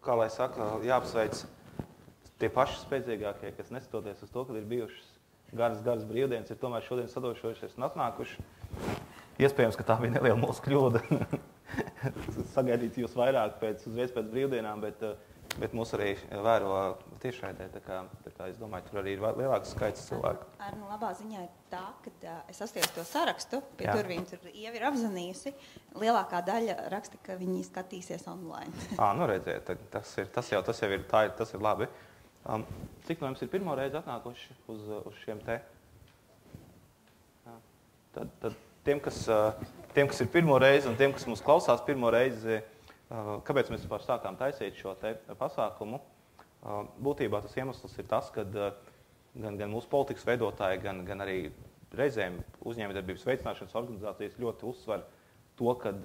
Kā lai saka, jāapsveic tie paši spēcīgākie, kas neskatoties uz to, kad ir bijušas garas brīvdienas, ir tomēr šodien sadošojušies un atnākuši. Iespējams, ka tā bija neliela mūsu kļūda sagaidīt jūs vairāk uzreiz pēc brīvdienām, bet mūs arī vēro tiešraidē, tā kā es domāju, tur arī ir lielāks skaits cilvēku. Arnu, labā ziņā ir tā, ka es atstiesu to sarakstu, pie durvīm tur Ieva ir apzvanījusi, lielākā daļa raksta, ka viņi skatīsies online. Redziet, tas jau ir labi. Cik no jums ir pirmo reizi atnākuši uz šiem te? Tad tiem, kas ir pirmo reizi un tiem, kas mūs klausās pirmo reizi, kāpēc mēs vispār sākām taisīt šo te pasākumu? Būtībā tas iemesls ir tas, ka gan mūsu politikas veidotāji, gan arī reizēm uzņēmējdarbības veicināšanas organizācijas ļoti uzsver to, ka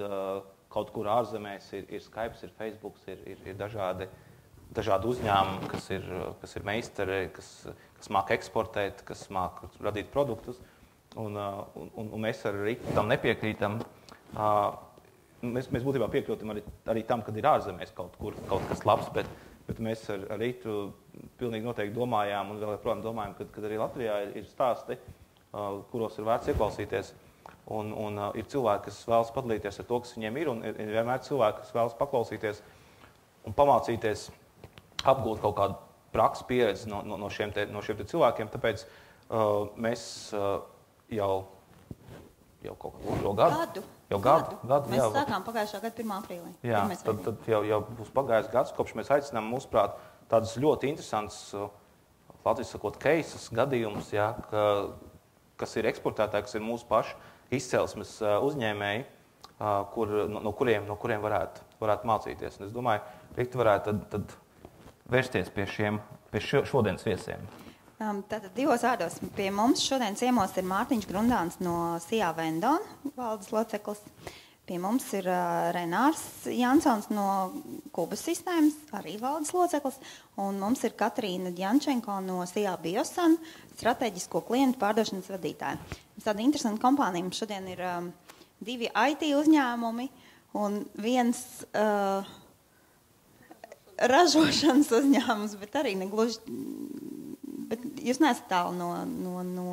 kaut kur ārzemēs ir Skype, ir Facebook, ir dažādi uzņēmumi, kas ir meistari, kas māk eksportēt, kas māk radīt produktus. Un mēs arī tam nepiekrītam. Mēs būtībā piekrītam arī tam, kad ir ārzemēs kaut kas labs, bet mēs ar Rītu pilnīgi noteikti domājām un vēl joprojām domājam, ka arī Latvijā ir stāsti, kuros ir vērts ieklausīties. Un ir cilvēki, kas vēlas padalīties ar to, kas viņiem ir, un ir vienmēr cilvēki, kas vēlas paklausīties un pamācīties, apgūt kaut kādu prakses pieredzi no šiem te cilvēkiem. Tāpēc mēs jau kaut kādu otro gadu. Gadu. Mēs sākām pagājušā gada 1. aprīlī. Jā, tad jau būs pagājis gads, kopš mēs aicinām, mūsuprāt, tādus ļoti interesants, latviešu sakot, cases, gadījumus, kas ir eksportētāji, kas ir mūsu pašu izcelsmes uzņēmēji, no kuriem varētu mācīties. Un es domāju, Rikta varētu tad vērsties pie šodienas viesiem. Tātad divos vārdos pie mums šodien ciemos ir Mārtiņš Grundāns no SIA Vendon valdes loceklis. Pie mums ir Renārs Jansons no Kubas sistēmas, arī valdes loceklis. Un mums ir Katrīna Djančenko no SIA Biosan, strateģisko klientu pārdošanas vadītāja. Tāda interesanta kompānija. Mums šodien ir 2 IT uzņēmumi un viens ražošanas uzņēmums, bet arī negluži. Bet jūs neesat tālu no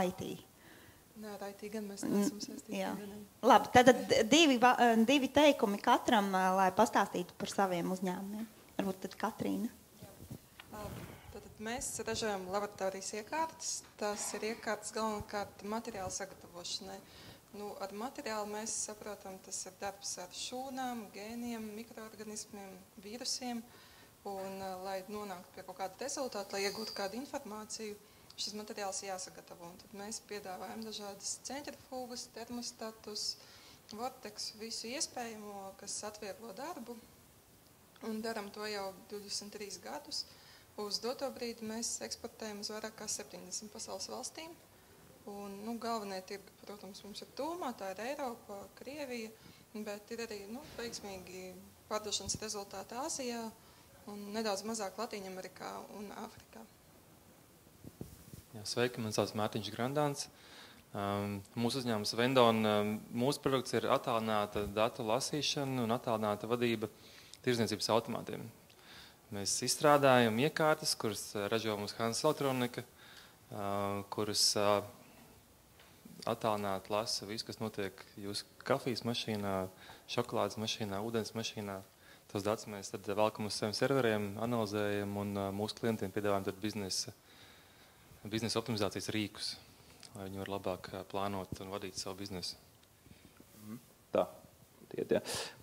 IT. Nē, ar IT gan mēs neesam saistīti. Labi, tad divi teikumi katram, lai pastāstītu par saviem uzņēmumiem. Varbūt tad Katrīna. Tad mēs ražojam laboratorijas iekārtas. Tas ir iekārtas galvenokārt materiālu sagatavošanai. Ar materiālu mēs saprotam, tas ir darbs ar šūnām, gēniem, mikroorganismiem, vīrusiem. Un, lai nonāktu pie kaut kāda rezultāta, lai iegūtu kādu informāciju, šis materiāls jāsagatavo. Un tad mēs piedāvājam dažādas centrifugas, termostatus, vortex, visu iespējamo, kas atvieglo darbu. Un daram to jau 23 gadus. Uz doto brīdi mēs eksportējam uz vairāk kā 70 pasaules valstīm. Un, galvenie tirgi, protams, mums ir tūmā, tā ir Eiropa, Krievija, bet ir arī veiksmīgi pārdošanas rezultāti Āzijā un nedaudz mazāk Latīņamerikā un Āfrikā. Sveiki, man sauc Mārtiņš Grundāns. Mūsu uzņēmums Vendon, mūsu produkts ir attālināta datu lasīšana un attālināta vadība tirdzniecības automātiem. Mēs izstrādājam iekārtas, kuras ražo mums Hansa Elektronika, kuras attālināti lasa visu, kas notiek jūsu kafijas mašīnā, šokolādes mašīnā, ūdens mašīnā. Tos datus mēs tad velkam uz saviem serveriem, analizējam un mūsu klientiem piedāvājam tad biznesa optimizācijas rīkus, lai viņi var labāk plānot un vadīt savu biznesu.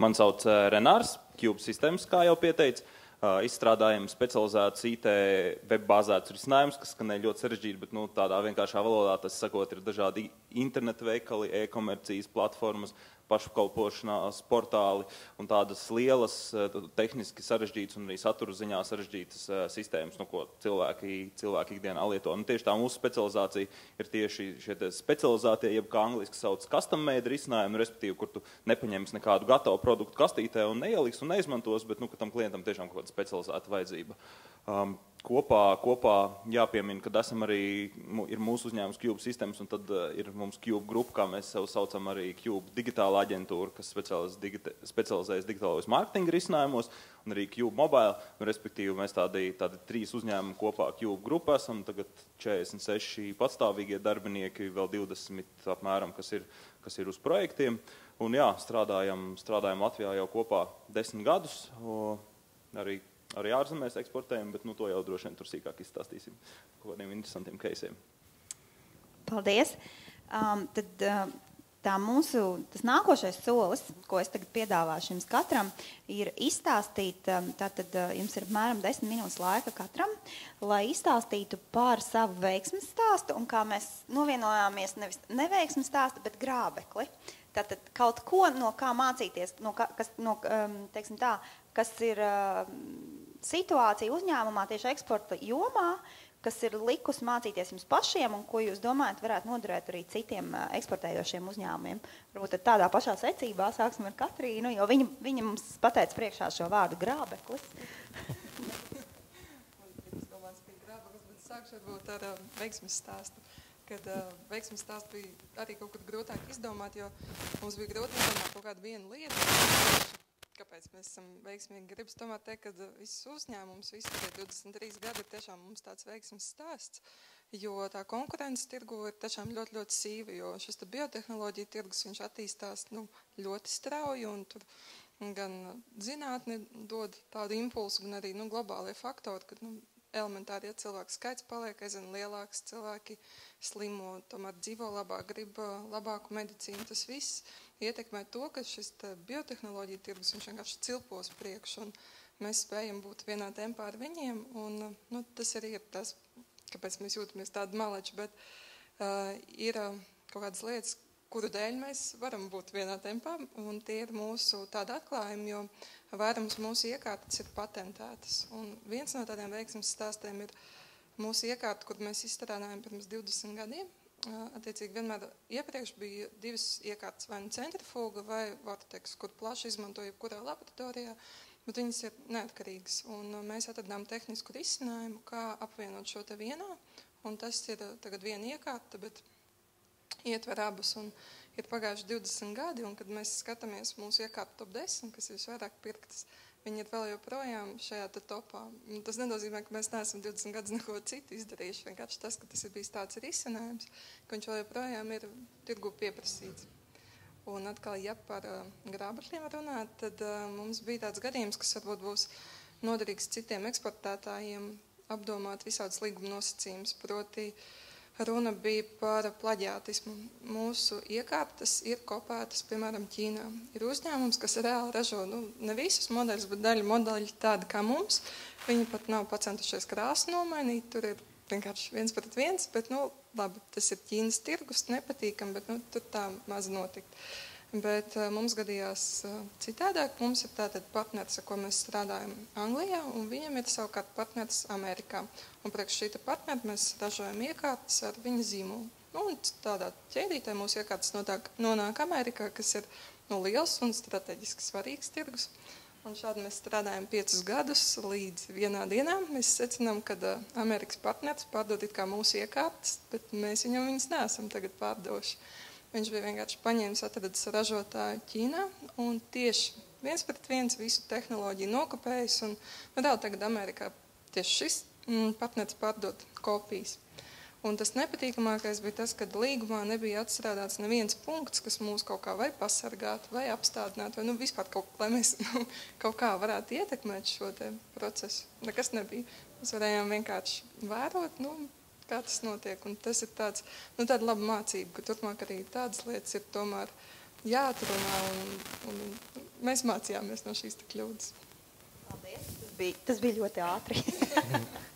Man sauc Renārs, Cube Systems, kā jau pieteica. Izstrādājam specializētus IT web bāzētus risinājumus, kas skanēja ļoti sarežģīti, bet tādā vienkāršā valodā tas sakot ir dažādi internetu veikali, e-komercijas platformas, pašapkalpošanās portāli un tādas lielas, tehniski sarežģītas un arī satura ziņā sarežģītas sistēmas, ko cilvēki ikdienā lieto. Tieši tā mūsu specializācija ir tieši šie specializētie, jeb kā angliski sauc custom made risinājumi, respektīvi, kur tu nepaņems nekādu gatavu produktu kastītē un neieliks un neizmantos, bet ka tam klientam tiešām kaut kāda specializēta vajadzība. Kopā jāpiemina, ka esam arī, ir mūsu uzņēmums Cube Systems, un tad ir mums Cube grupa, kā mēs sev saucam arī Cube digitāla aģentūra, kas specializējas digitālajos mārketinga risinājumos, un arī Cube Mobile, un respektīvi mēs tādi 3 uzņēmumi kopā Cube grupā esam, tagad 46 patstāvīgie darbinieki, vēl 20 apmēram, kas ir uz projektiem, un jā, strādājam Latvijā jau kopā 10 gadus, arī ārzemēs eksportējam, bet to jau droši vien tur sīkāk izstāstīsim par kādiem interesantiem keisiem. Paldies. Tad tas nākošais solis, ko es tagad piedāvāšu jums katram, ir izstāstīt, tātad jums ir apmēram 10 minūtes laika katram, lai izstāstītu par savu veiksmes stāstu, un kā mēs novienojāmies nevis neveiksmes stāstu, bet grābekli. Tātad kaut ko, no kā mācīties, kas ir situācija uzņēmumā tieši eksporta jomā, kas ir likus mācīties jums pašiem un ko jūs domājat varētu noderēt arī citiem eksportējošiem uzņēmumiem. Varbūt tādā pašā secībā sāksim ar Katrīnu, jo viņa mums pateica priekšā šo vārdu grābeklis. Es domāju, ka grābeklis, bet sākšu varbūt ar veiksmes stāstu. Kad veiksmes stāstu bija arī kaut kur grūtāk izdomāt, jo mums bija grūti izdomāt kaut kādu vienu lietu. Kāpēc mēs esam veiksmīgi? Gribas tomēr teikt, ka viss uzņēmums, visi 23 gadi ir tiešām mums tāds veiksmes stāsts, jo tā konkurence tirgu ir tiešām ļoti, ļoti sīva, jo šis biotehnoloģija tirgus, viņš attīstās ļoti strauji, un tur gan zinātne dod tādu impulsu, gan arī globālie faktori, kad elementāri, ja cilvēku skaits paliek aizvien lielāks, cilvēki slimo, tomēr dzīvo labāk, grib labāku medicīnu, tas viss ietekmē to, ka šis biotehnoloģija tirgus, viņš vienkārši cilpos priekš, un mēs spējam būt vienā tempā ar viņiem, un tas arī ir tas, kāpēc mēs jūtamies tādi maleči, bet ir kaut kādas lietas, kuru dēļ mēs varam būt vienā tempā, un tie ir mūsu tādi atklājumi, jo vairums mūsu iekārtas ir patentētas, un viens no tādiem veiksmes stāstiem ir mūsu iekārta, kur mēs izstrādājam pirms 20 gadiem. Attiecīgi vienmēr iepriekš bija 2 iekārtas, vai centrifuga vai vortex, kur plaši izmantoja jebkurā laboratorijā, bet viņas ir neatkarīgas. Un mēs atradām tehnisku risinājumu, kā apvienot šo te vienā, un tas ir tagad viena iekārta, bet ietver abas, un ir pagājuši 20 gadi, un kad mēs skatāmies mūsu iekārtu top 10, kas ir visvairāk pirktas, viņi ir vēl joprojām šajā topā. Tas nenozīmē, ka mēs neesam 20 gadus neko citu izdarījuši. Vienkārši tas, ka tas ir bijis tāds risinājums, ka viņš vēl joprojām ir tirgu pieprasīts. Un atkal, ja par grābekļiem runāt, tad mums bija tāds gadījums, kas varbūt būs noderīgs citiem eksportētājiem apdomāt visādas līguma nosacījumus, proti runa bija par plaģiātismu. Mūsu iekārtas ir kopētas, piemēram, Ķīnā. Ir uzņēmums, kas reāli ražo, ne visus modeļus, bet daļu modeļi tādi kā mums. Viņi pat nav pacentušies krāsu nomainīt, tur ir vienkārši 1:1, bet, labi, tas ir Ķīnas tirgus, nepatīkam, bet, tur tā maz notikt. Bet mums gadījās citādāk. Mums ir tātad partneris, ar ko mēs strādājam Anglijā, un viņam ir savukārt partneris Amerikā. Un priekš šīta partneri mēs ražojam iekārtas ar viņa zīmolu. Un tādā ķēdītē mūsu iekārtas nonāk Amerikā, kas ir liels un strateģiski svarīgs tirgus. Un šādi mēs strādājam 5 gadus līdz vienā dienā. Mēs secinām, ka Amerikas partneris pārdod it kā mūsu iekārtas, bet mēs viņam viņas neesam tagad pārdoši. Viņš bija vienkārši paņēmis, atradis ražotāju Ķīnā un tieši 1:1 visu tehnoloģiju nokopējis. Un vēl tagad Amerikā tieši šis partneris pārdod kopijas. Un tas nepatīkamākais bija tas, ka līgumā nebija atstrādāts neviens punkts, kas mūs kaut kā vai pasargātu, vai apstādinātu, vai vispār lai mēs kaut kā varētu ietekmēt šo te procesu. Nekas nebija. Mēs varējām vienkārši vērot, kā tas notiek. Un tas ir tāda laba mācība, ka turpmāk arī tādas lietas ir tomēr jāatrunā, un mēs mācījāmies no šīs kļūdas. Paldies. Tas bija ļoti ātri.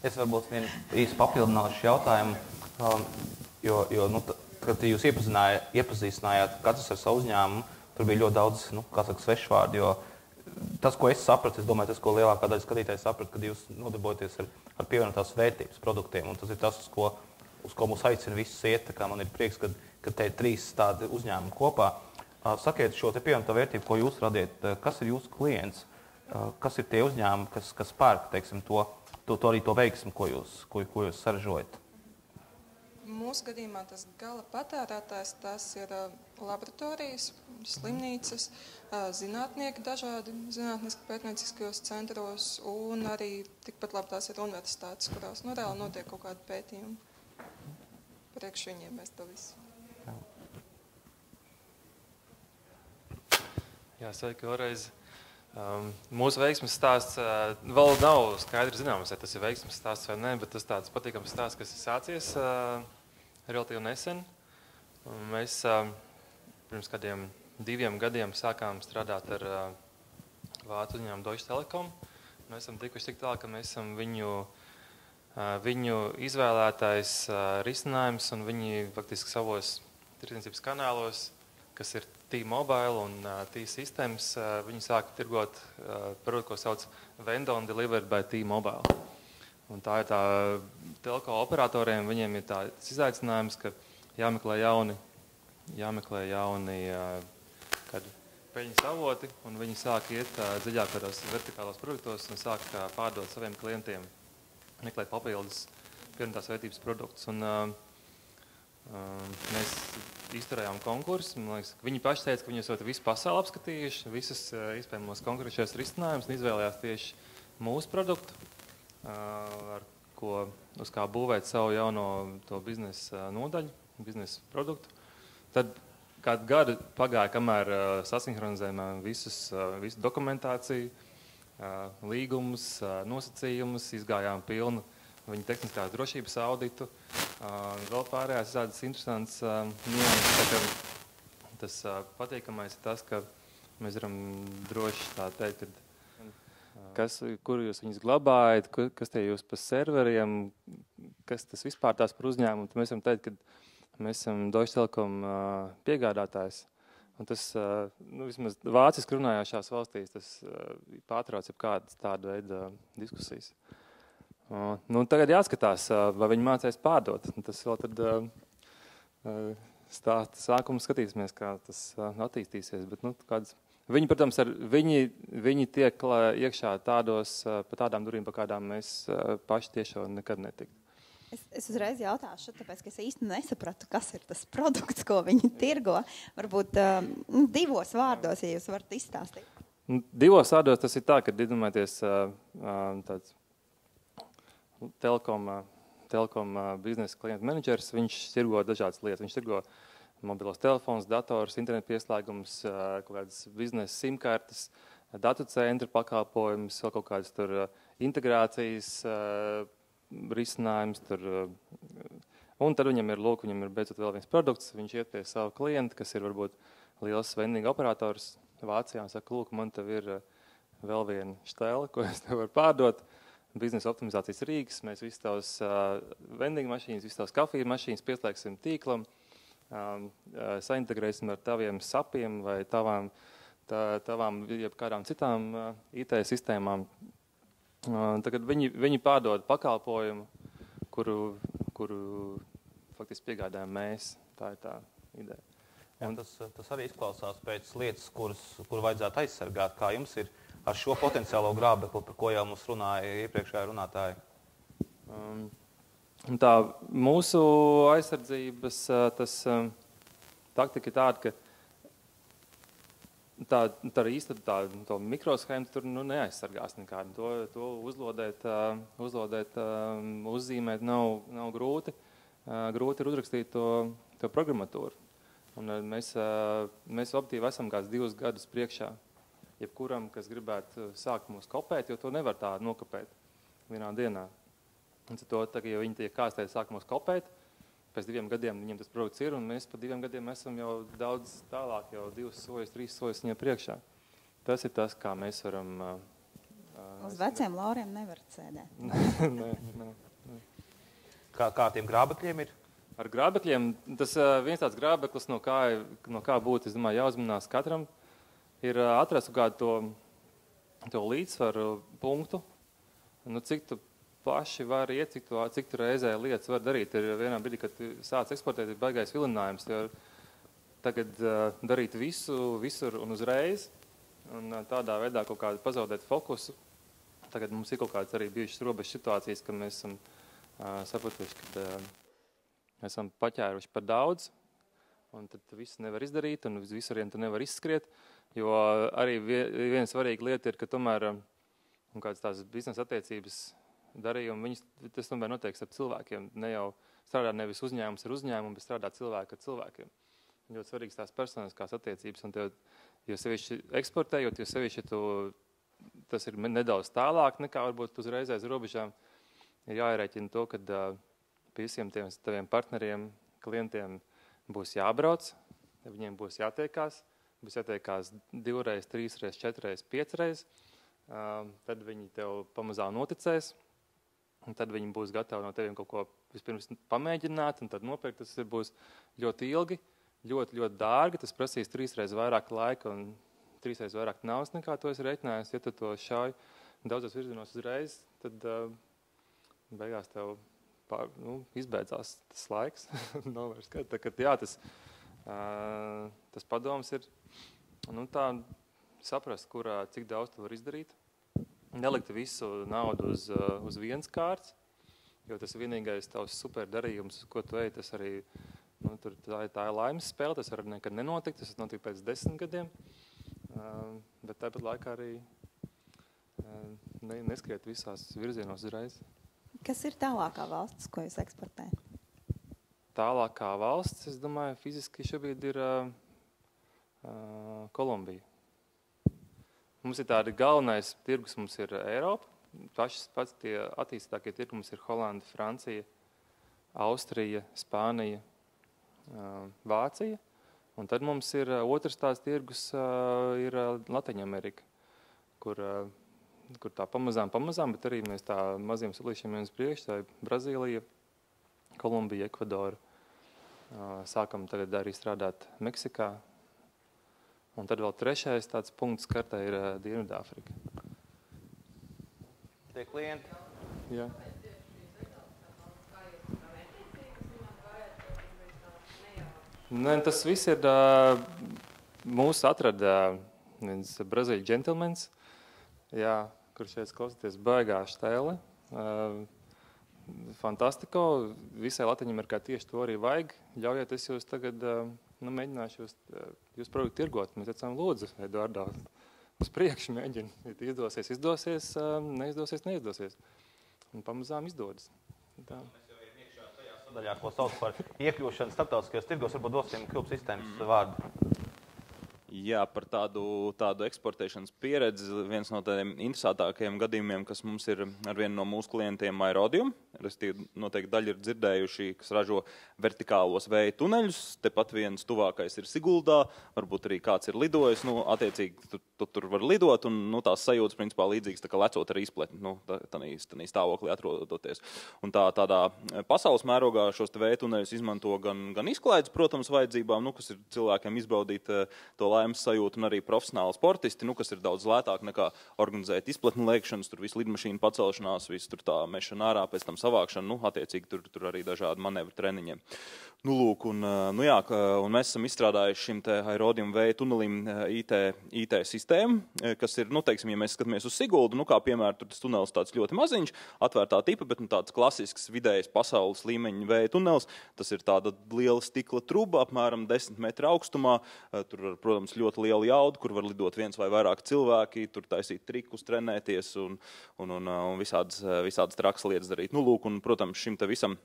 Es varbūt vienu īsti papildināšu jautājumu, jo kad jūs iepazīstinājāt katrs ar savu uzņēmumu, tur bija ļoti daudz, svešvārdu, jo tas, ko es sapratu, es domāju, tas, ko lielākā daļa skatītāji saprata, kad jūs nodarbojaties ar pievienotās vērtības produktiem, un tas ir tas, uz ko mūs aicina visus iet, tā kā man ir prieks, ka te ir 3 tādi uzņēmumi kopā. Sakiet šo te pievienotā vērtību, ko jūs radiet, kas ir jūsu klients, kas ir tie uzņēmumi, kas pērk, teiksim, to arī to veiksmu, ko jūs saražojat? Mūsu gadījumā tas gala patērētājs, tas ir laboratorijas, slimnīcas, zinātnieki dažādi zinātniski pētnieciskajos centros un arī tikpat labi tās ir universitātes, kurās reāli notiek kaut kādi pētījumi. Priekš viņiem mēs to visu. Jā, sveiki vēlreiz. Mūsu veiksmes stāsts vēl nav skaidri zināms, vai tas ir veiksmes stāsts vai ne, bet tas tāds patīkams stāsts, kas ir sācies relatīvi nesen. Mēs pirms kādiem 2 gadiem sākām strādāt ar vācu uzņēmumu Deutsche Telekom. Mēs esam tikuši tik tālu, ka mēs esam viņu izvēlētais risinājums, un viņi faktiski savos tirdzniecības kanālos, kas ir T-Mobile un T-Systems, viņi sāka tirgot produktu, ko sauc Vendon Delivered by T-Mobile. Un tā ir tā telko operatoriem, viņiem ir tāds izaicinājums, ka jāmeklē jauni peļņas avoti, un viņi sāk iet dziļāk kādos vertikālos produktos un sāk pārdot saviem klientiem, meklēt papildus pievienotās vērtības produktus. Un mēs izturējām konkursu. Viņi paši teica, ka viņi esat visu pasauli apskatījuši, visus iespējamos konkurenčos risinājumus un izvēlējās tieši mūsu produktu, uz kā būvēt savu jauno to biznesa nodaļu, biznesa produktu. Tad kādu gadu pagāja, kamēr sasinhronizējām visu dokumentāciju, līgumus, nosacījumus, izgājām pilnu viņa tehniskās drošības auditu. Vēl pārējās tādas interesantas nianses. Tas patīkamais ir tas, ka mēs varam droši tā teikt, kur jūs viņus glabājat, kas tie jūs pa serveriem, kas tas vispār tās par uzņēmumu. Mēs varam teikt, ka mēs esam Deutsche Telekom piegādātājs. Un tas, vismaz vāciski runājošās valstīs, tas pārtrauc jebkādas tāda veida diskusijas. Tagad jāskatās, vai viņi mācēs pārdot. Tas vēl tad sākumā skatīsimies, kā tas attīstīsies. Bet, viņi, protams, viņi tiek iekšā pa tādām durvīm, pa kādām mēs paši tiešo nekad netiktu. Es uzreiz jautāšu, tāpēc, ka es īsti nesapratu, kas ir tas produkts, ko viņi tirgo. Varbūt 2 vārdos, ja jūs varat izstāstīt. 2 vārdos tas ir tā, ka iedomājieties tāds Telekom biznesa klienta menedžers, viņš tirgo dažādas lietas. Viņš tirgo mobilos telefonus, datorus, internetu pieslēgumus, kaut kādas biznesa simkartes, datu centra pakalpojumus, vēl kaut kādas tur integrācijas risinājums. Un tad viņam ir beidzot vēl viens produkts, viņš iet pie savu klientu, kas ir varbūt liels vendinga operators Vācijā, un saka, lūk, man tev ir vēl viena štēle, ko es tev varu pārdot. Biznesa optimizācijas rīks, mēs visus tavus vendinga mašīnas, visus tavus kafiju mašīnas pieslēgsim tīklam, saintegrēsim ar taviem sapiem vai tavām jebkādām citām IT sistēmām. Tagad viņi pārdod pakalpojumu, kuru faktiski piegādājam mēs. Tā ir tā ideja. Jā, tas arī izklausās pēc lietas, kuru vajadzētu aizsargāt, kā jums ir ar šo potenciālo grābekli, par ko jau mums runāja iepriekšējā runātāja. Tā mūsu aizsardzības taktika ir tāda, ka tā īsti to mikroshēmu tur neaizsargās nekādu. To uzlodēt, uzzīmēt nav grūti. Grūti ir uzrakstīt to programmatūru. Un mēs optīvi esam kāds 2 gadus priekšā. Jebkuram, kas gribētu sākt mūs kopēt, jo to nevar tā nokopēt vienā dienā. Un to, ja viņi tiek kāstēji sāk mūs kopēt, pēc 2 gadiem viņiem tas produkts ir, un mēs pa 2 gadiem esam jau daudz tālāk, jau 2 soļus, 3 soļus viņiem priekšā. Tas ir tas, kā mēs varam... Uz veciem lauriem nevar sēdēt. Nē. Kā tiem grābekļiem ir? Ar grābekļiem, tas viens tāds grābeklis, no kā būtu, es domāju, jāuzmanās katram, ir atrast kādu to līdzsvaru punktu, cik tu plaši var iet, cik tu reizē lietas var darīt. Ir vienā brīdī, kad sāc eksportēt, ir baigais vilinājums. Tagad darīt visu, visur un uzreiz, un tādā veidā kaut kādu pazaudēt fokusu. tagad mums ir kaut kādas arī bijušas robežas situācijas, ka mēs esam sapratuši, ka esam paķēruši par daudz, un tad visu nevar izdarīt, un visurien tu nevar izskriet, jo arī viena svarīga lieta ir, ka tomēr un kādas tās biznesa attiecības darījumi, tas tomēr notiek ar cilvēkiem, ne jau strādā nevis uzņēmums ar uzņēmumu, bet strādā cilvēki ar cilvēkiem. Ļoti svarīgas tās personiskās attiecības, un tev, jo sevišķi eksportējot, jo sevišķi tas ir nedaudz tālāk nekā varbūt uzreiz aiz robežām, ir jāierēķina to, ka pie visiem taviem partneriem, klientiem būs jābrauc, viņiem būs jātiekās 2 reiz, 3 reiz, 4 reiz, 5 reiz, tad viņi tev pamazām noticēs, un tad viņi būs gatavi no teviem kaut ko vispirms pamēģināt, un tad nopirkt, tas būs ļoti ilgi, ļoti, ļoti dārgi, tas prasīs 3 reizes vairāk laika un 3 reizes vairāk naudas nekā to esi reiķinājis, ja tu to šauj daudzos virzienos uzreiz, tad beigās tev izbeidzās tas laiks. Tas padoms ir tā saprast, cik daudz tu var izdarīt. Nelikt visu naudu uz vienas kārtas, jo tas ir vienīgais tavs super darījums, ko tu ej, tas arī, tā ir laimes spēle, tas var nekad nenotikt, tas notiek pēc 10 gadiem, bet tāpat laikā arī neskriet visās virzienos uzreiz. Kas ir tālākā valsts, ko jūs eksportējat? Tālākā valsts, es domāju, fiziski šobrīd ir Kolumbija. Mums ir tādi galvenais tirgus, mums ir Eiropa. Pats tie attīstītākie tirgi mums ir Holanda, Francija, Austrija, Spānija, Vācija. Un tad mums ir otrs tās tirgus ir Latviņamerika, kur tā pamazām, bet arī mēs tā maziem solīšiem viens priekš, tā ir Brazīlija, Kolumbija, Ekvadora. Sākam tagad arī strādāt Meksikā. Un tad vēl trešais tāds punkts kartā ir Dienvidāfrika. Tie klienti? Jā. Nē, tas viss ir, mūs atrada viens Brazīļu džentelmens, jā, kurš šeit klausīties baigā štēle. Fantastiko, visai Latviņamerikā tieši to arī vajag. Ļaujiet, es jūs tagad mēģināšu jūs produktu tirgot. Mēs teicām, lūdzu, Eduardā, uz priekšu mēģina. Izdosies, neizdosies. Un pamazām izdodas. Tā. Mēs jau ejam iekšā tajā sadaļā, ko sauc par iekļūšanu starptautiskajos tirgos. Varbūt dosim Klub sistēmas vārdu. Jā, par tādu eksportēšanas pieredzi. Viens no tādiem interesantākajiem gadījumiem, kas mums ir ar vienu no mūsu klientiem, Aerodium. Noteikti daļa ir dzirdējuši, kas ražo vertikālos vēja tuneļus. Tepat viens tuvākais ir Siguldā, varbūt arī kāds ir lidojis. Attiecīgi, tur var lidot, un tās sajūtas principā līdzīgas, tā kā lecot ar izpletni, tādā stāvoklī atrodoties. Un tādā pasaules mērogā šos vēja tuneļus izmanto gan izklaides, protams, vajadzībām, kas ir cilvēkiem izbaudīt to laimes sajūtu, un arī profesionāli sportisti, kas ir daudz lētāk nekā organizēt izpletni lēkšanas, tur visu lidmašīnu pacelšanās, visu tur tā mešana ārā, pēc tam savākšana, attiecīgi tur arī dažādi manevru treniņiem. Un mēs esam izstrādājuši šim te Aerodium vēja tunelim IT sistēmu, kas ir, teiksim, ja mēs skatāmies uz Siguldu, kā piemēram, tur tas tunelis tāds ļoti maziņš, atvērtā tipa, bet tāds klasisks vidējs pasaules līmeņa vēja tunelis, tas ir tāda liela stikla truba, apmēram 10 metru augstumā, tur, protams, ļoti liela jauda, kur var lidot viens vai vairāk cilvēki, tur taisīt trikus, trenēties un visādas trakas lietas darīt. Un, protams, šim te visam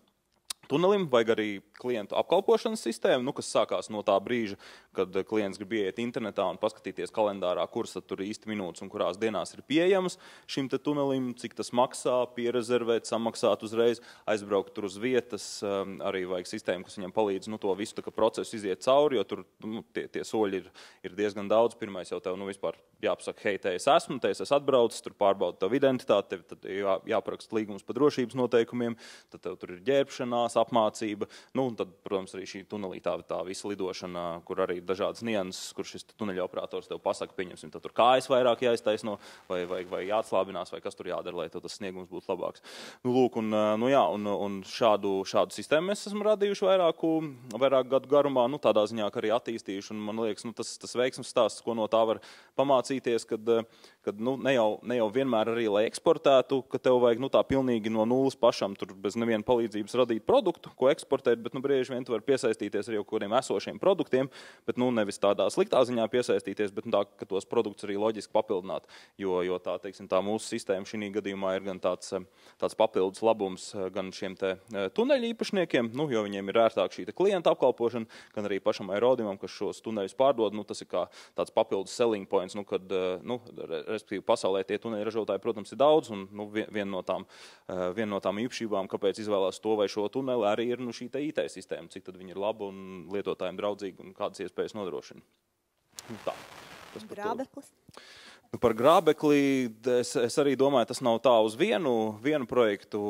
tunelim vajag arī klientu apkalpošanas sistēmu, kas sākās no tā brīža, kad klients grib ieiet internetā un paskatīties kalendārā, kuras tur īsti minūtes un kurās dienās ir pieejamas šim te tunelim, cik tas maksā, pierezervēt, samaksāt uzreiz, aizbraukt tur uz vietas, arī vajag sistēmu, kas viņam palīdz to visu procesu iziet cauri, jo tur tie soļi ir diezgan daudz. Pirmais jau tev vispār jāpasaka, hei, te es esmu atbraucis, tur pārbauda tavu identitāti, tad jāparaksta līgums par drošības noteikumiem, tad tev tur ir ģērbšanās, apmācība, un tad, protams, arī šī tunelī tā visa lidošana, kur arī dažādas nianses, kur šis tuneļa operators tev pasaka, pieņemsim, tad tur kājas vairāk jāiztaisno, vai jāatslābinās, vai kas tur jādara, lai tas sniegums būtu labāks. Un šādu sistēmu mēs esam radījuši vairāk gadu garumā, tādā ziņā, ka arī attīstījuši, un man liekas, tas veiksmes stāsts, ko no tā var pamācīties, kad ne jau vienmēr arī, lai eksportētu, ka tev vajag tā pilnīgi no nulles pašam, tur bez neviena palīdzības radīt produktu, ko eksportēt, bet brieži vien tu vari piesaistīties arī jau kādiem esošiem produktiem, bet nevis tādā sliktā ziņā piesaistīties, bet tā, ka tos produktus arī loģiski papildināt, jo tā, teiksim, tā mūsu sistēma šī gadījumā ir gan tāds papildus labums gan šiem te tuneļu īpašniekiem, jo viņiem ir ērtāk šī klienta apkalpošana, gan arī pašam aerodimam, kas šos tuneļus pārdod, tas ir kā tāds papildus selling points, kad, respektīvi, pasaulē tie tuneļu ražotāji, protams, ir daudz, un viena no tām īpašībām, kāpēc izvēlās to vai šo tuneli, arī ir šī IT sistēma, cik tad viņi ir laba un lietotājiem draudzīga un kādas iespējas nodrošina. Tā. Grābeklis. Par grābekli es arī domāju, tas nav tā uz vienu projektu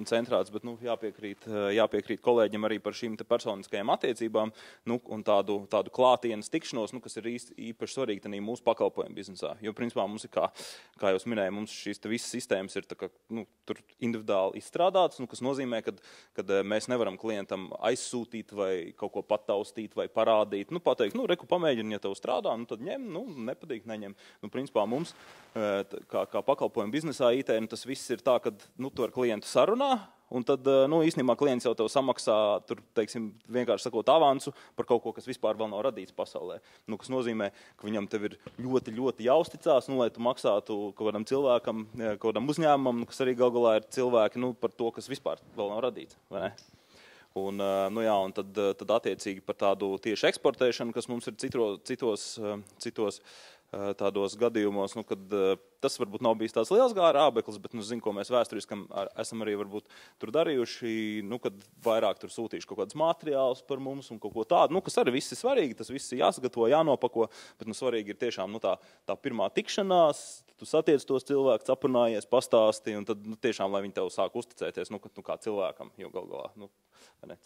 centrāts, bet jāpiekrīt kolēģiem arī par šīm te personiskajām attiecībām un tādu klātienes tikšanos, kas ir īpaši svarīgi tādā mūsu pakalpojumu biznesā. Jo, principā, mums ir, kā jau minēju, mums šīs te visas sistēmas ir tur individuāli izstrādātas, kas nozīmē, kad mēs nevaram klientam aizsūtīt vai kaut ko pataustīt vai parādīt. Pateikt, reku pamēģini, ja tev strādā, tad ņem, nepatīk, neņem. Principā mums, kā pakalpojumu biznesā IT, tas viss ir tā, ka tu ar klientu sarunā, un tad īstenībā klients jau tev samaksā, tur, teiksim, vienkārši sakot avansu par kaut ko, kas vispār vēl nav radīts pasaulē. Kas nozīmē, ka viņam tev ir ļoti, ļoti jāuzticās, lai tu maksātu kādam cilvēkam, kādam uzņēmumam, kas arī galā ir cilvēki par to, kas vispār vēl nav radīts. Vai ne? Un tad attiecīgi par tādu tieši eksportēšanu, kas mums ir citos tādos gadījumos, kad tas varbūt nav bijis tāds liels grābeklis, bet zinu, ko mēs vēsturiski esam arī varbūt tur darījuši, kad vairāk tur sūtījuši kaut kādus materiālus par mums un kaut ko tādu, kas arī viss ir svarīgi, tas viss ir jāsagatavo, jānopako, bet svarīgi ir tiešām tā pirmā tikšanās, tu satiec tos cilvēkus, aprunājies, pastāsti, un tad tiešām, lai viņi tev sāk uzticēties, kā cilvēkam, jo galā,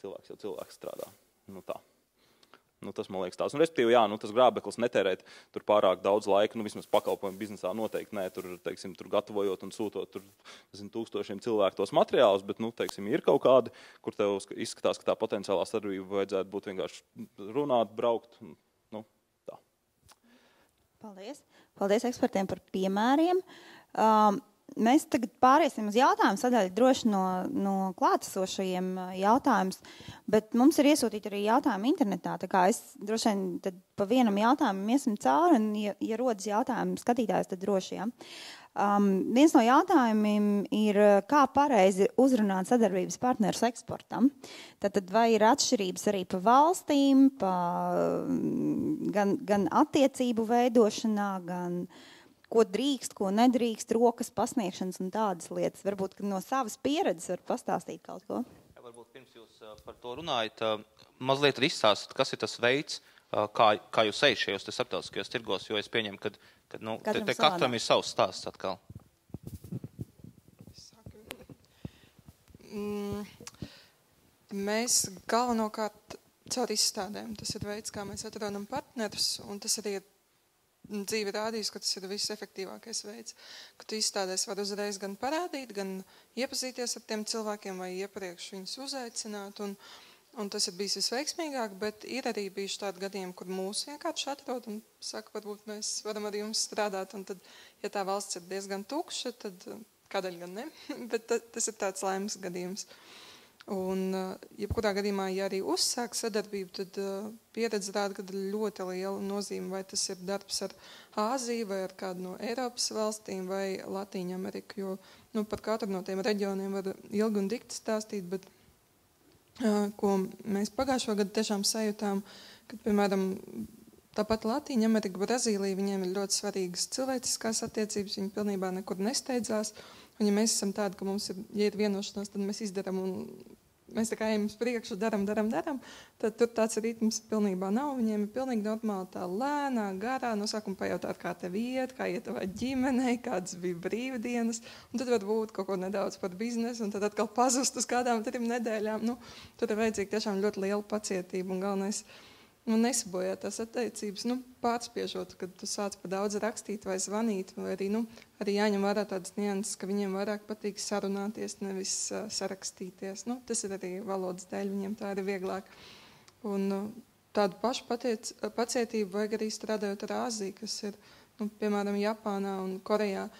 cilvēks jau cilvēks strādā, tā. Tas, man liekas, tās. Un, respektīvi, tas grābeklis netērēt tur pārāk daudz laika, vismaz pakalpojumu biznesā noteikti nē, tur gatavojot un sūtot tur, tūkstošiem cilvēku tos materiālus, bet, teiksim, ir kaut kādi, kur tev izskatās, ka tā potenciālā sadarbība vajadzētu būt vienkārši runāt, braukt, tā. Paldies. Paldies ekspertiem par piemēriem. Mēs tagad pāriesim uz jautājumu sadaļu, droši no klātesošajiem jautājumus, bet mums ir iesūtīti arī jautājumi internetā, tā kā es droši vien tad pa vienam jautājumam iesim cauri, un ja rodas jautājumi skatītājs, tad droši, ja. Viens no jautājumiem ir, kā pareizi uzrunāt sadarbības partnerus eksportam. Tad vai ir atšķirības arī pa valstīm, gan attiecību veidošanā, gan ko drīkst, ko nedrīkst, rokas pasniegšanas un tādas lietas. Varbūt no savas pieredzes var pastāstīt kaut ko. Ja, varbūt pirms jūs par to runājat, mazliet izstāstat, kas ir tas veids, kā jūs ejat šajos starptautiskajos tirgos, jo es pieņemu, ka katram ir savs stāsts atkal. Mēs galvenokārt caur izstādēm. Tas ir veids, kā mēs atrodam partnerus, un tas arī ir dzīve rādījis, ka tas ir visefektīvākais veids, ka tu izstādēs var uzreiz gan parādīt, gan iepazīties ar tiem cilvēkiem vai iepriekš viņus uzaicināt, un tas ir bijis visveiksmīgāk, bet ir arī bijuši tādi gadījumi, kur mūs vienkārši atrod un saka, varbūt mēs varam ar jums strādāt, un tad, ja tā valsts ir diezgan tukša, tad kādēļ gan ne, bet tas ir tāds laimes gadījums. Un, jebkurā gadījumā, ja arī uzsāk sadarbību, tad pieredze rāda, ka ir ļoti liela nozīme, vai tas ir darbs ar Āziju, vai ar kādu no Eiropas valstīm, vai Latīņu Ameriku, jo par katru no tiem reģioniem var ilgi un dikti stāstīt, bet ko mēs pagājušo gadu tiešām sajūtām, kad, piemēram, tāpat Latīņa Amerika, Brazīlija, viņiem ir ļoti svarīgas cilvēciskās attiecības, viņi pilnībā nekur nesteidzās. Un ja mēs esam tādi, ka mums ir, ja ir vienošanās, tad mēs izdaram un mēs tā kā ejam uz priekšu, daram, tad tur tāds ritms pilnībā nav. Viņiem ir pilnīgi normāli tā lēnā, garā, no sākuma pajautāt, kā tev iet, kā iet tavā ģimenei, kādas bija brīvdienas, un tad varbūt kaut ko nedaudz par biznesu, un tad atkal pazust uz kādām 3 nedēļām. Tur ir vajadzīga tiešām ļoti liela pacietība, un galvenais nesabojāt tās attiecības, pārspiežot, kad tu sāc pa daudz rakstīt vai zvanīt, vai arī jāņem vērā tādas nianses, ka viņiem vairāk patīk sarunāties, nevis sarakstīties. Tas ir arī valodas dēļ, viņiem tā ir vieglāk. Un tādu pašu pacietību vajag arī strādājot ar Āziju, kas ir piemēram, Japānā un Korejā.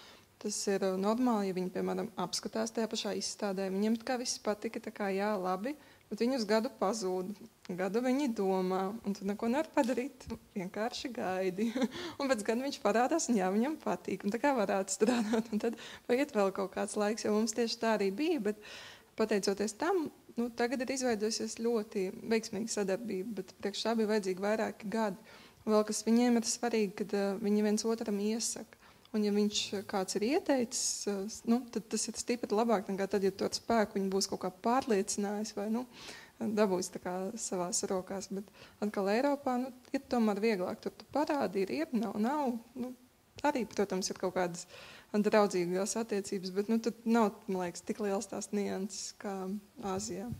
Tas ir normāli, ja viņi, piemēram, apskatās tajā pašā izstādē. Viņiem tā kā viss patika, tā kā jā, labi, bet viņi uz gadu pazūd. Gadu viņi domā, un tu neko nevar padarīt, vienkārši gaidi. Un pēc gada viņš parādās, un jā, viņam patīk, un tā kā varētu strādāt. Un tad paiet vēl kaut kāds laiks, jo mums tieši tā arī bija, bet pateicoties tam, tagad ir izveidojusies ļoti veiksmīga sadarbība, bet priekš tā bija vajadzīgi vairāki gadi. Vēl kas viņiem ir svarīgi, kad viņi viens otram iesaka. Un ja viņš kāds ir ieteicis, tad tas ir stipri labāk nekā tad, ja to ar spēku viņi būs kaut kā pārliecinājis vai, dabūjis tā kā savās rokās. Bet atkal Eiropā, ir tomēr vieglāk. Tur tu parādi ir, nav. Arī, protams, ir kaut kādas draudzīgās attiecības, bet tad nav, man liekas, tik liels tās nianses kā Āzijā.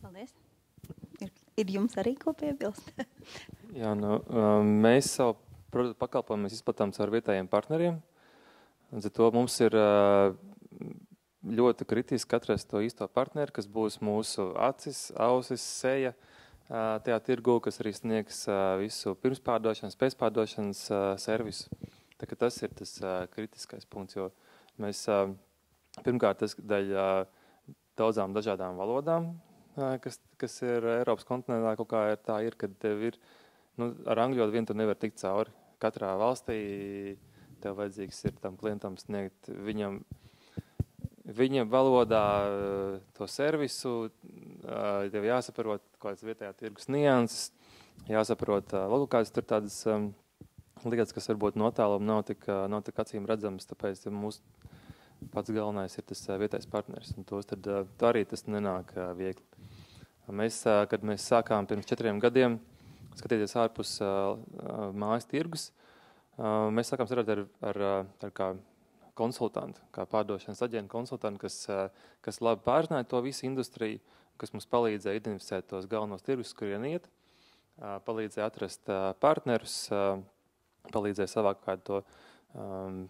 Paldies. Ir jums arī ko piebilst? Jā, mēs savu produktu pakalpojumu izplatām caur vietējiem partneriem. To mums ir ļoti kritiski atrast to īsto partneri, kas būs mūsu acis, ausis, seja tajā tirgu, kas arī sniegs visu pirmspārdošanas, pēcpārdošanas servisu. Tā ka tas ir tas kritiskais punkts, jo mēs pirmkārt tas dēļ daudzām dažādām valodām, kas ir Eiropas kontinentā, kaut kā tā ir, kad tev ir, ar angļu valodu vien tu nevar tikt cauri. Katrā valstī tev vajadzīgs ir tam klientam sniegt viņa valodā to servisu, tev jāsaprot kādas vietējā tirgus nianses, jāsaprot kādas tur tādas lietas, kas varbūt no tāluma nav tik acīm redzamas, tāpēc mūsu pats galvenais ir tas vietējais partners, un tos tad arī tas nenāk viegli. Kad mēs sākām pirms 4 gadiem skatīties ārpus mājas tirgus, mēs sākām strādāt ar kā konsultantu, kā pārdošanas aģentu konsultantu, kas labi pārzināja to visu industriju, kas mums palīdzēja identificēt tos galvenos tirgus, kurien iet, palīdzēja atrast partnerus, palīdzēja savākt kādu to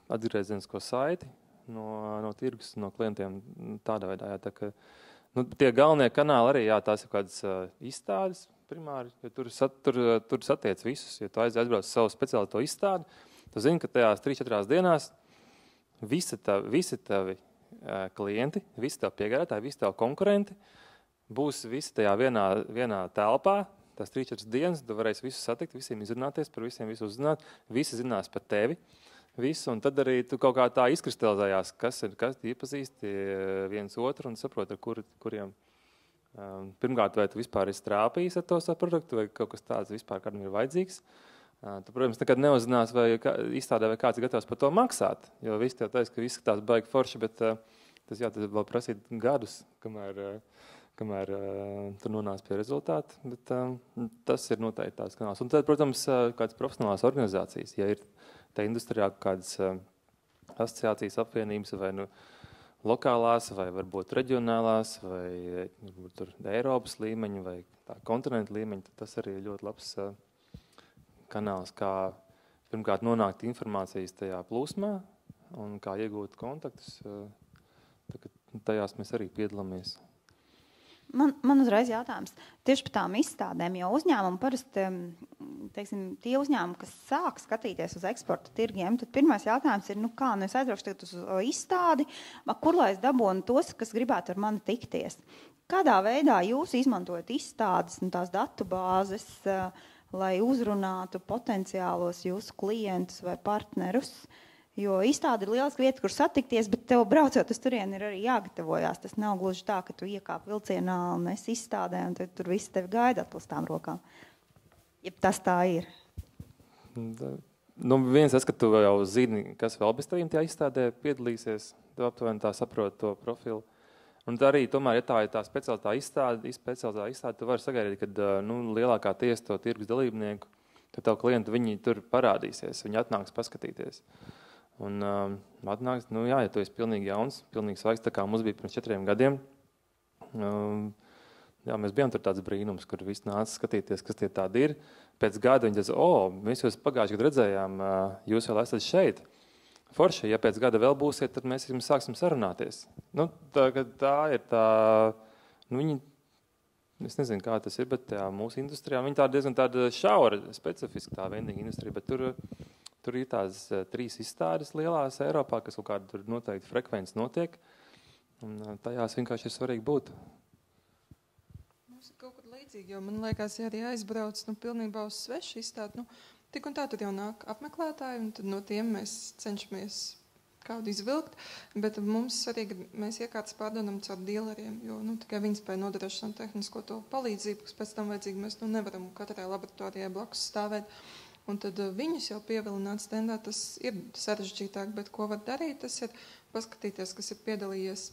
atgriezienisko saiti no tirgus, no klientiem tādā veidā. Jā, tā ka, tie galvenie kanāli arī, jā, tās ir kādas izstādes, primāri, jo tur satiec visus, ja tu aizbrauc savu speciālito izstādi, tu zini, ka tajās 3-4 dienās visi tavi klienti, visi tavi piegādātāji, visi tavi konkurenti būs visi tajā vienā telpā, tās 3-4 dienas, tu varēsi visus satikt, visiem izrunāties, par visiem visu uzzināt, visi zinās par tevi, visu, un tad arī tu kaut kā tā izkristalizējās, kas iepazīsti viens otru un saprot, ar kuriem pirmkārt, vai tu vispār esi trāpījis ar to savu produktu, vai kaut kas tāds vispār kādam ir vajadzīgs. Tu, protams, nekad neuzzinās, vai izstādē, vai kāds ir gatavs par to maksāt, jo visi tev teiks, ka izskatās baigi forši, bet tas vēl prasīt gadus, kamēr tu nonāc pie rezultātu, bet tas ir noteikti tāds kanāls. Un tad, protams, kādas profesionālās organizācijas, ja ir tā industrijā kādas asociācijas apvienības vai lokālās, vai varbūt reģionālās, vai varbūt tur Eiropas līmeņa, vai tā kontinenta līmeņa, tad tas arī ir ļoti labs kanāls, kā pirmkārt nonākt informācijas tajā plūsmā un kā iegūt kontaktus. Tajās mēs arī piedalāmies. Man uzreiz jautājums tieši par tām izstādēm, jo uzņēmumi parasti, teiksim, tie uzņēmumi, kas sāk skatīties uz eksporta tirgiem, tad pirmais jautājums ir, kā, es aizbraukšu tagad uz izstādi, kur lai es dabūnu tos, kas gribētu ar mani tikties. Kādā veidā jūs izmantojat izstādes un tās datubāzes, lai uzrunātu potenciālos jūsu klientus vai partnerus? Jo izstāde ir lieliska vieta, kur satikties, bet tev braucot uz turieni ir arī jāgatavojās. Tas nav gluži tā, ka tu iekāp vilcienā un esi izstādē, un tur visi tevi gaida atpūstām rokām. Ja tas tā ir. Viens ka tu jau zini, kas vēl bez tevīm tajā izstādē piedalīsies, tu aptuveni tā saproti to profilu. Un arī, tomēr, ja tā ir tā speciālā izstāde, tu vari sagaidīt, kad lielākā tiesa to tirgus dalībnieku, tad tev klienti, viņi tur parādīsies, viņi atnāks paskatīties. Un atnāks, ja tu esi pilnīgi jauns, pilnīgi svaigs, tā kā mums bija pirms 4 gadiem, mēs bijām tur tāds brīnums, kur visi nāca skatīties, kas tie tādi ir. Pēc gada viņi teica, mēs jūs pagājuši gadu redzējām, jūs vēl esat šeit. Forši, ja pēc gada vēl būsiet, tad mēs jums sāksim sarunāties. Tā ir tā, viņi, es nezinu, kā tas ir, bet mūsu industrijā, viņi tā diezgan tāda šaura, specifiska tā vendinga industrija, bet tur tur ir tās 3 izstādes lielās Eiropā, kas kaut kāda tur noteikti frekvences notiek. Un tajās vienkārši ir svarīgi būt. Mums ir kaut kur līdzīgi, jo man liekas, ja arī aizbrauc pilnībā uz svešu izstādi, tik un tā tur jau nāk apmeklētāji, un tad no tiem mēs cenšamies kādu izvilkt, bet mums arī mēs iekārtas pārdodam caur dīleriem, jo tikai viņi spēja nodrošināt tehnisko to palīdzību, kas pēc tam vajadzīgi mēs nevaram katrai laboratorijai blakus stāvēt. Un tad viņus jau pievilināt stendā, tas ir sarežģītāk, bet ko var darīt, tas ir paskatīties, kas ir piedalījies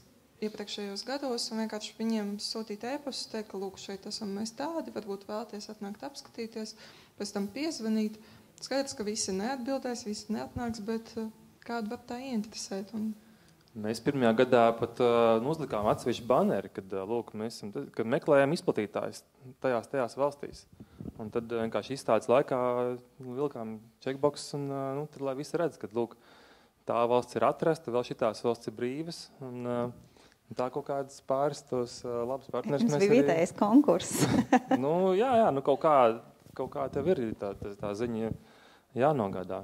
iepriekšējos gados, un vienkārši viņiem sūtīt e-pastus, teikt, ka lūk, šeit esam mēs tādi, varbūt vēlaties atnākt apskatīties, pēc tam piezvanīt. Skaidrs, ka visi neatbildēs, visi neatnāks, bet kādu var tā ieinteresēt. Mēs pirmajā gadā pat uzlikām atsevišķu banneri, kad meklējām izplatītājus tajās valstīs. Un tad vienkārši izstādes laikā vilkām checkbox un tad, lai visi redz, ka tā valsts ir atrasta, vēl šitās valsts ir brīvas. Un tā kaut kādas pāris tos labus partnerus. Mums bija vietējais konkurss. Jā, kaut kā tev ir tā ziņa jānogādā.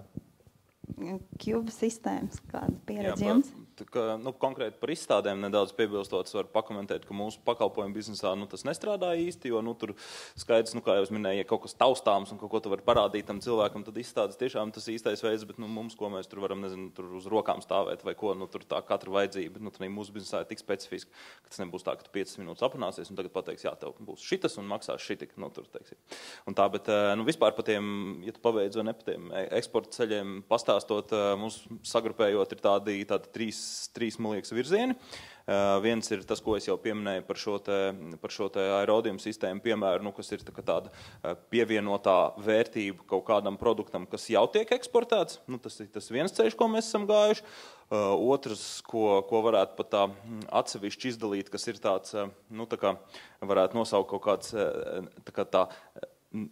Cube sistēmas, kāda pieredze jums? Konkrēti par izstādēm nedaudz piebilstot, var pakomentēt, ka mūsu pakalpojumu biznesā tas nestrādā īsti, jo tur skaidrs, kā jau es minēju, ja kaut kas taustāms un kaut ko tu var parādīt tam cilvēkam, tad izstādes tiešām tas īstais veids, bet mums, ko mēs tur varam, tur uz rokām stāvēt vai ko, tur tā katra vajadzība, mūsu biznesā ir tik specifiska, ka tas nebūs tā, ka tu 5 minūtes aprunāsies un tagad pateiks, jā, tev būs šitas un maksās šitik, tur teiksim. Un tā, bet vispār par tiem, ja tu pabeidz vai ne par tiem eksporta ceļiem pastāstot, mums sagrupējot ir tādi trīs, man liekas, virzieni. Viens ir tas, ko es jau pieminēju par šo te aerodījumu sistēmu piemēru, kas ir tāda pievienotā vērtība kaut kādam produktam, kas jau tiek eksportēts. Tas ir tas viens ceļš, ko mēs esam gājuši. Otrs, ko varētu pat tā atsevišķi izdalīt, kas ir tāds, tā kā varētu nosaukt kaut kāds tā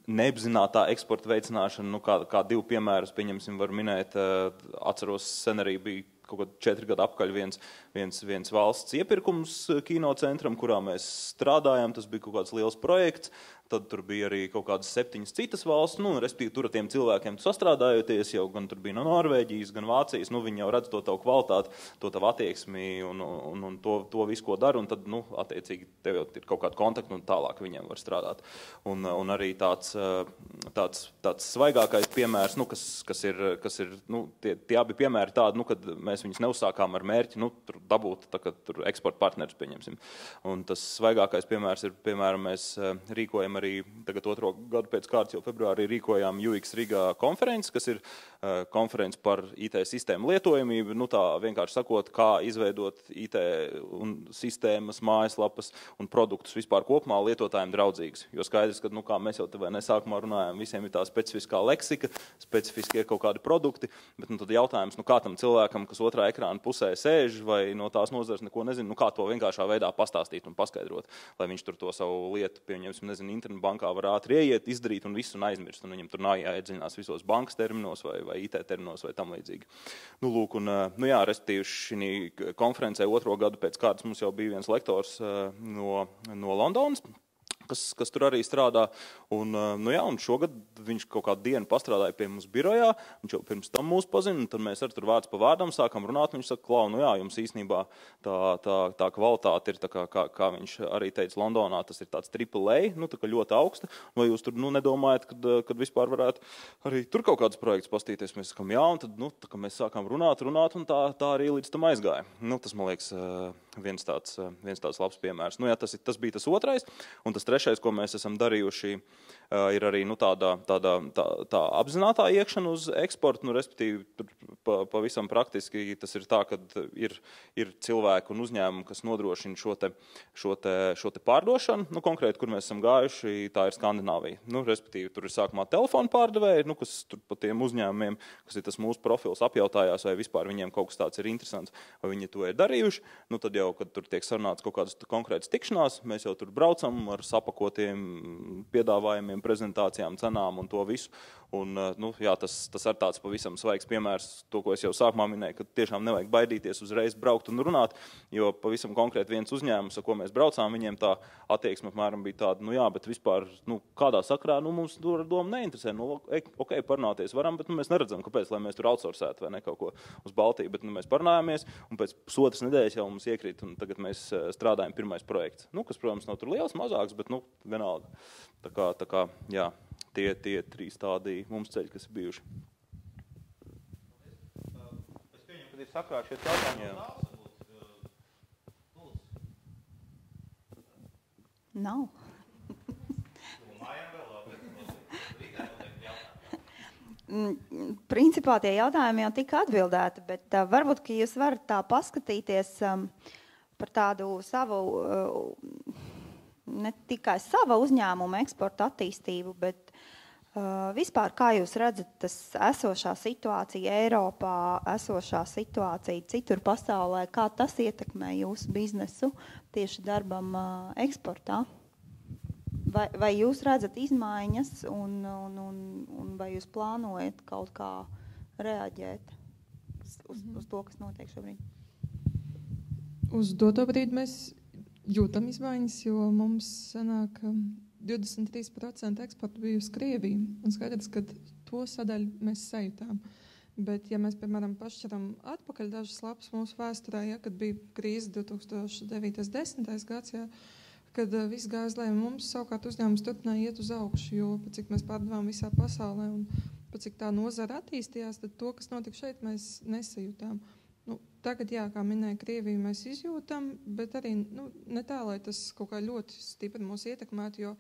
neapzinātā eksporta veicināšana, kā 2 piemērus, pieņemsim, var minēt, atceros, sen arī bija kaut kādā 4 gadu apkaļ viens valsts iepirkums kinocentram, kurā mēs strādājām, tas bija kaut kāds liels projekts, tad tur bija arī kaut kādas 7 citas valsts, respektīvi tur ar tiem cilvēkiem sastrādājoties, jau gan tur bija no Norvēģijas, gan Vācijas, viņi jau redz to tavu kvalitāti, to tavu attieksmi un to visu, ko dara, un tad, attiecīgi, tev jau ir kaut kāda kontakta un tālāk viņiem var strādāt. Un arī tāds svaigākais piemērs, kas ir tie abi piemēri tādi, kad mēs viņus neuzsākām ar mērķi, tur dabūt, tur eksporta partneris, pieņemsim. Un tas svaigākais piemērs ir, piemēram, mēs rīkojam arī tagad 2. gadu pēc kārtas jau februārī rīkojām UX Rīgā konferenci, kas ir konferenci par IT sistēmu lietojamību, tā vienkārši sakot, kā izveidot IT un sistēmas, mājaslapas un produktus vispār kopumā lietotājiem draudzīgas. Jo skaidrs, ka, kā mēs jau tev nesākumā runājām, visiem ir tā specifiskā leksika, specifiskie kaut kādi produkti, bet tad jautājums, kā tam cilvēkam, kas otrā ekrāna pusē sēž vai no tās nozares neko nezinu, kā to vienkāršā veidā pastāstīt un paskaidrot, lai viņš tur to savu lietu, pieņemsim, internetbankā var ātri ieiet, izdarīt un visu un aizmirst, un viņam tur nav jāiedziļinās visos bankas terminos vai IT terminos vai tam līdzīgi. Respektīvi šī konferencē 2. gadu pēc kārtas mums jau bija viens lektors no Londonas, kas tur arī strādā. Un šogad viņš kaut kādu dienu pastrādāja pie mums birojā, viņš jau pirms tam mūs pazina, un tad mēs ar tur vārds pa vārdam sākam runāt, un viņš saka, Klau, jums īstenībā tā kvalitāte ir, kā viņš arī teica Londonā, tas ir tāds AAA, tā kā ļoti augsta, vai jūs tur nedomājat, kad vispār varētu arī tur kaut kāds projekts pastīties, mēs sakam, jā, un tad, tā kā mēs sākam runāt, un tā arī līdz tam aizgāja. Tas, man liekas, viens tāds labs piemērs. Tas bija tas otrais, un tas trešais, ko mēs esam darījuši, ir arī tā apzinātā iekšana uz eksportu, respektīvi pavisam praktiski tas ir tā, ka ir cilvēki un uzņēmumi, kas nodrošina šo te pārdošanu, konkrēti, kur mēs esam gājuši, tā ir Skandināvija. Respektīvi, tur ir sākumā telefonu pārdevēji, kas tur pa tiem uzņēmumiem, kas ir tas mūsu profils, apjautājās, vai vispār viņiem kaut kas tāds ir interesants, vai viņi to ir darījuši, tad jau, kad tur tiek sarunāts kaut kādas konkrētas tikšanās, mēs jau tur braucam ar SAP apakotiem piedāvājumiem, prezentācijām, cenām un to visu. Un, jā, tas ir tāds pavisam svaigs piemērs, to, ko es jau sākumā minēju, ka tiešām nevajag baidīties uzreiz braukt un runāt, jo pavisam konkrēti viens uzņēmums, ar ko mēs braucām, viņiem tā attieksme apmēram bija tāda, jā, bet vispār, kādā sakrā, mums tur ar domu neinteresē, ok, parunāties varam, bet mēs neredzam, kāpēc, lai mēs tur outsourcētu vai ne kaut ko uz Baltiju, bet mēs parunājāmies, un pēc pusotras nedēļas jau mums iekrīt, un tagad mēs strādājam pirmais projekts. Kas, protams, nav tur liels, mazāks, bet, vienalga. Tā kā, jā. Tie trīs tādi mums ceļi, kas ir bijuši. Es pieņemu, ka ir sakrājušies jautājumi no zāles. Nav. Principā tie jautājumi jau tika atbildēti, bet varbūt, ka jūs varat tā paskatīties par tādu savu, ne tikai sava uzņēmuma eksporta attīstību, bet vispār, kā jūs redzat, tas esošā situācija Eiropā, esošā situācija citur pasaulē, kā tas ietekmē jūsu biznesu tieši darbam eksportā? Vai jūs redzat izmaiņas un vai jūs plānojat kaut kā reaģēt uz to, kas notiek šobrīd? Uz doto brīdi mēs jūtam izmaiņas, jo mums sanāk 23% eksporta bija uz Krieviju, un skaidrs, ka to sadaļu mēs sajūtām. Bet, ja mēs, piemēram, pašķiram atpakaļ dažas lapas mūsu vēsturē, kad bija krīze 2009.10. gads, kad viss gāja uz leju, mums savukārt uzņēmums turpināja iet uz augšu, jo pat cik mēs pārdevām visā pasaulē un pat cik tā nozara attīstījās, tad to, kas notika šeit, mēs nesajūtām. Tagad, kā minēja Krieviju, mēs izjūtam, bet arī ne tā, lai tas kaut kā ļoti stipri mūs ietekmētu, jo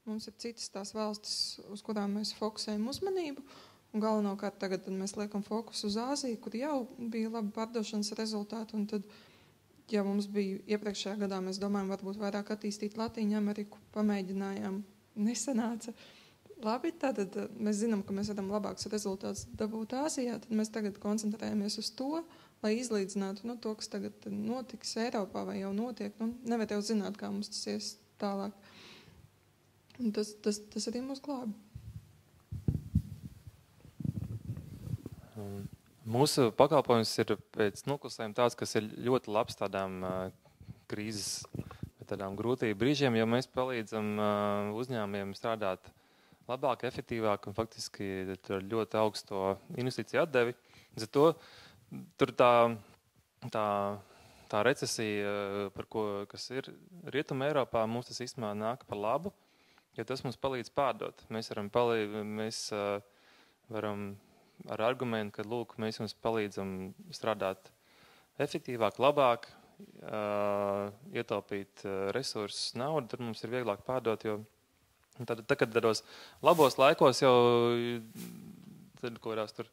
mums ir citas tās valstis, uz kurām mēs fokusējam uzmanību. Un galvenokārt tagad mēs liekam fokusu uz Āziju, kur jau bija labi pārdošanas rezultāti. Un tad, ja mums bija iepriekšējā gadā, mēs domājam, varbūt vairāk attīstīt Latīņu Ameriku, pamēģinājām, nesanāca. Labi, tātad mēs zinām, ka mēs varam labākus rezultātus dabūt Āzijā, tad mēs tagad koncentrējamies uz to, lai izlīdzinātu to, kas tagad notiks Eiropā vai jau notiek. Nevar jau zināt, kā mums tas ies tālāk. Un tas arī mūs glābi. Mūsu pakalpojums ir pēc noklusējuma tāds, kas ir ļoti labs tādām krīzes, tādām grūtību brīžiem, jo mēs palīdzam uzņēmumiem strādāt labāk, efektīvāk un faktiski ar ļoti augsto investīciju atdevi. Tur tā recesija, kas ir Rietuma Eiropā, mums tas īstenībā nāk par labu, jo tas mums palīdz pārdot. Mēs varam ar argumentu, ka lūk, mēs jums palīdzam strādāt efektīvāk, labāk, ietaupīt resursus, naudu, tad mums ir vieglāk pārdot, jo tad, kad tādos labos laikos jau, tad, ko varās tur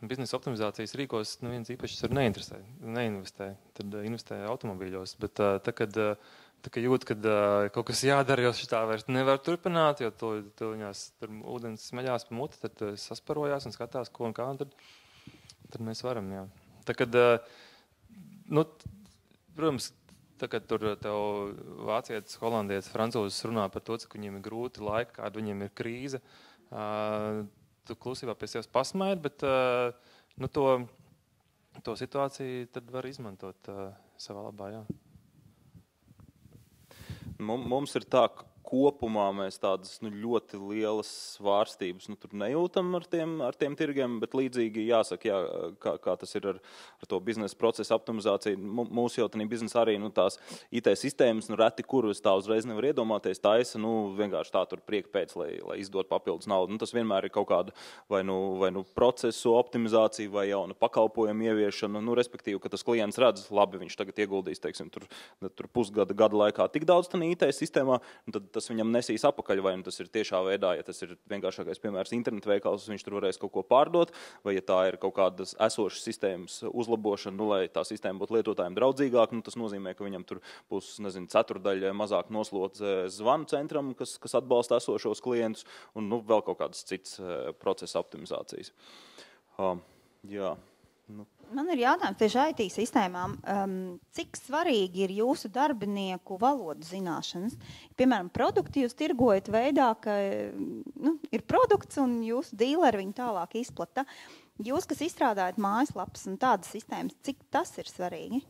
biznesa optimizācijas rīkos, viens īpaši tur neinvestē, tad investē automobīļos, bet kad jūt, kad kaut kas jādara, jo šitā vairs nevar turpināt, jo viņās tur ūdens smeļās pa muti, tad sasparojās un skatās, ko un kā, un tad mēs varam, jā. Kad, protams, kad tur tev vācietis, holandietis, francūzis runā par to, cik viņiem ir grūti laiki, kāda viņiem ir krīze, tu klusībā pie sevis pasmaidi, bet to situāciju tad var izmantot savā labā, jā. Mums ir tā, ka kopumā mēs tādas ļoti lielas svārstības tur nejūtam ar tiem tirgiem, bet līdzīgi jāsaka, kā tas ir ar to biznesa procesu optimizāciju. Mūsu jau tādā biznesā arī tās IT sistēmas, reti kurus tā uzreiz nevar iedomāties, taisa, vienkārši tā tur prieka pēc, lai izdot papildus naudu. Tas vienmēr ir kaut kāda vai procesu optimizācija vai jauna pakalpojuma ieviešana, respektīvi, ka tas klients redz, labi, viņš tagad ieguldīs, teiksim, tur pusgada laikā tik daudz tādā IT sistēmā, tad tas viņam nesīs apakaļ, vai tas ir tiešā veidā, ja tas ir vienkāršākais piemērs internetu veikals, viņš tur varēs kaut ko pārdot, vai ja tā ir kaut kādas esošas sistēmas uzlabošana, lai tā sistēma būtu lietotājiem draudzīgāka, tas nozīmē, ka viņam tur būs, ceturdaļa mazāk noslodze zvanu centram, kas atbalsta esošos klientus, un vēl kaut kādas citas procesa optimizācijas. Jā. Man ir jautājums tieši IT sistēmām. Cik svarīgi ir jūsu darbinieku valodu zināšanas? Piemēram, produkti jūs tirgojat veidā, ka ir produkts un jūsu dīleri viņu tālāk izplata. Jūs, kas izstrādājat mājaslapas un tādas sistēmas, cik tas ir svarīgi?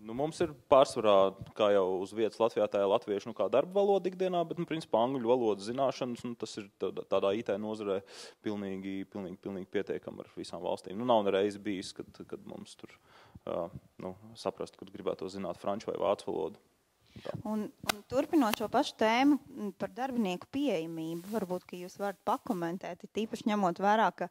Mums ir pārsvarā, kā jau uz vietas Latvijā, tā ir latviešu kā darba valoda ikdienā, bet, principā, angļu valodas zināšanas, tas ir tādā IT nozarē pilnīgi pietiekami ar visām valstīm. Nav nereiz bijis, kad mums tur saprast, kad gribētu zināt franču vai vācu valodu. Un turpinot šo pašu tēmu par darbinieku pieejamību, varbūt, ka jūs varat pakomentēt, tīpaši ņemot vērā, ka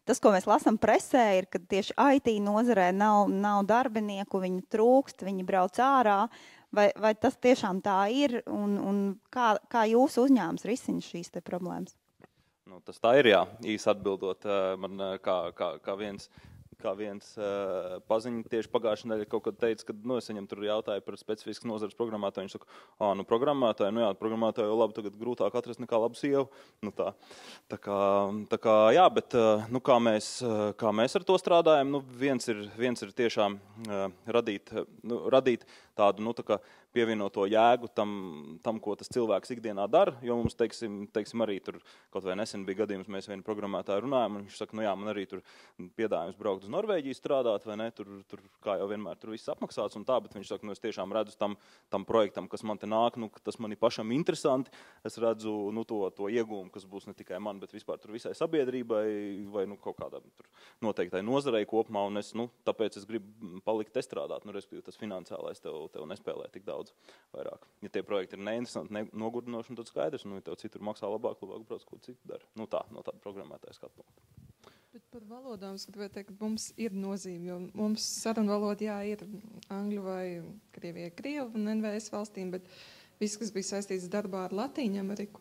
tas, ko mēs lasām presē, ir, ka tieši IT nozarē nav darbinieku, viņi trūkst, viņi brauc ārā. Vai tas tiešām tā ir un kā jūsu uzņēmums risina šīs te problēmas? Tas tā ir, jā. Īsi atbildot, man kā viens paziņa tieši pagājušajā nedēļā kaut kad teica, ka es viņam tur jautāju par specifisku nozares programmētāju. Viņš saka, programmētāju, programmētāju jau labi, tagad grūtāk atrast nekā labu sievu. Tā kā, jā, bet kā mēs ar to strādājam, viens ir tiešām radīt tādu, tā kā pievienoto jēgu tam, ko tas cilvēks ikdienā dara, jo mums, teiksim arī tur kaut vai nesen bija gadījums, mēs vienu programmētāju runājam, un viņš saka, man arī tur piedāvājums braukt uz Norvēģiju strādāt, vai ne, tur kā jau vienmēr tur viss apmaksāts un tā, bet viņš saka, es tiešām redzu tam projektam, kas man te nāk, ka tas man ir pašam interesanti, es redzu, to iegūmu, kas būs ne tikai man, bet vispār tur visai sabiedrībai, vai kaut kādā tur noteiktai nozarei kopumā, un tāpēc es gribu palikt te strādāt, respektīvi tas finansiālais tev nespēlē tik daudz vairāk. Ja tie projekti ir neinteresanti, nogurdinoši, tad skaidrs, ja tev citur maksā labāk brauc, ko citu dara. No tāda programmētāja skatu punkta. Bet par valodām es gribēju teikt, ka mums ir nozīme, jo mums sarunvaloda, ir angļu vai krievu un NVS valstīm, bet viss, kas bija saistīts darbā ar Latīņu Ameriku,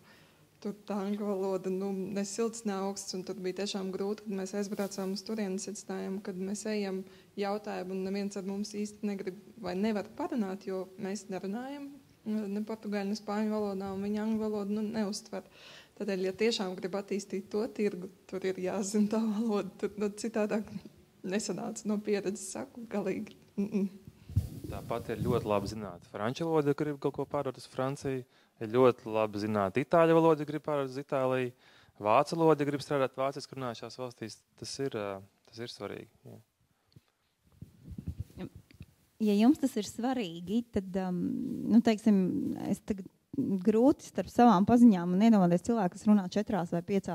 tur tā angļu valoda, ne silts, ne augsts, un tur bija tiešām grūti, kad mēs aizbraucām uz turieni, secinājām, kad mēs ejam jautājumu, un neviens ar mums īsti negrib vai nevar parunāt, jo mēs nerunājam ne portugāļu, ne spāņu valodā, un viņa angļu valodu neuztver. Tādēļ, ja tiešām grib attīstīt to tirgu, tur ir jāzina tā valoda, tur citādāk nesanāca no pieredzes, saku, galīgi. Tāpat ir ļoti labi zināt franču valodu, ja grib kaut ko pārdot uz Franciju, ir ļoti labi zināt itāļu valodu, ja grib pārdot uz Itāliju, vācu valodu, ja grib strādāt vāciski runājušās valstīs, tas ir svarīgi. Jā. Ja jums tas ir svarīgi, tad, teiksim, es tagad grūti starp savām paziņām un iedomāties cilvēku, kas runā 4 vai 5,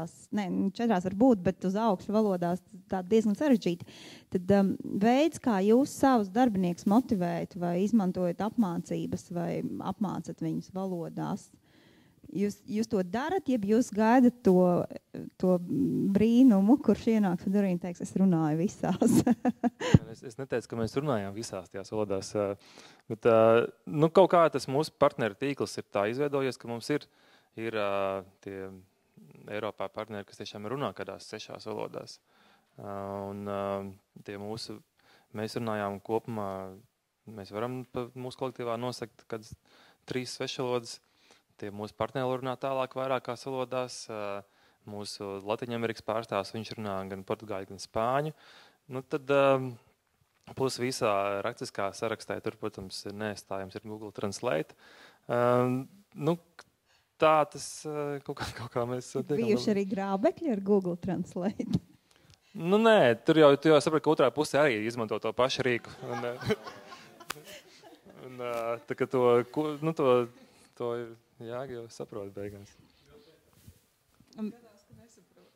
4 var būt, bet uz augšu valodās tā diezgan sarežģīti. Tad veids, kā jūs savus darbiniekus motivējat vai izmantojat apmācības vai apmācat viņus valodās, jūs to darat, ja jūs gaidat to brīnumu, kurš ienāks un durvīm teiks, es runāju visās. Es neteicu, ka mēs runājām visās tajās valodās, bet kaut kā tas mūsu partneru tīkls ir tā izveidojies, ka mums ir tie Eiropā partneri, kas tiešām runā kādās 6 valodās. Un mēs runājām kopumā, mēs varam mūsu kolektīvā nosakt kādas 3 svešvalodas. Tie mūsu partneri runā tālāk vairākās valodās. Mūsu Latvijas-Amerikas pārstāvs, viņš runā gan portugāļu, gan spāņu. Tad plus visā rakstiskā sarakstā, tur, protams, ir neaizstājams ir Google Translate. Tā tas kaut kā mēs... Bijuši arī grābekļi ar Google Translate? Nē, tu jau saprati, ka otrā pusē arī izmanto to pašu rīku. Tā kā to jāgi jau saprot beigās. Gadās, ka nesaprot.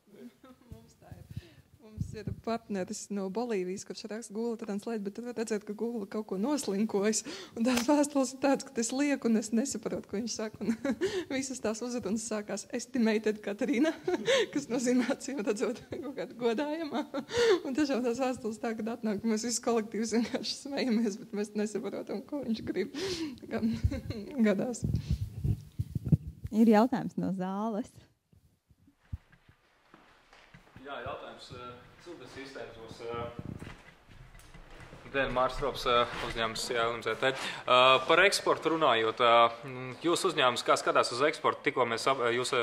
Mums ir partneris no Bolīvijas, kurš raksta Google Translate, bet tad var redzēt, ka Google kaut ko noslinkojas. Un tās vēstules ir tāds, ka es lieku un es nesaprotu, ko viņš saka. Un visas tās uzrunas sākās estimated Katrīna, kas nozīmē acīm redzot kaut kādu godājumā. Un tiešām tās vēstules tā, kad atnāk, mēs visi kolektīvs vienkārši smejamies, bet mēs nesaprotam, ko viņš grib. Gadās. Ir jautājums no zāles. Jā, jautājums cildes sistēmas. Mārs Rops, uzņēmums LMZT. Par eksportu runājot, jūs uzņēmums, kā skatās uz eksportu, tikko jūs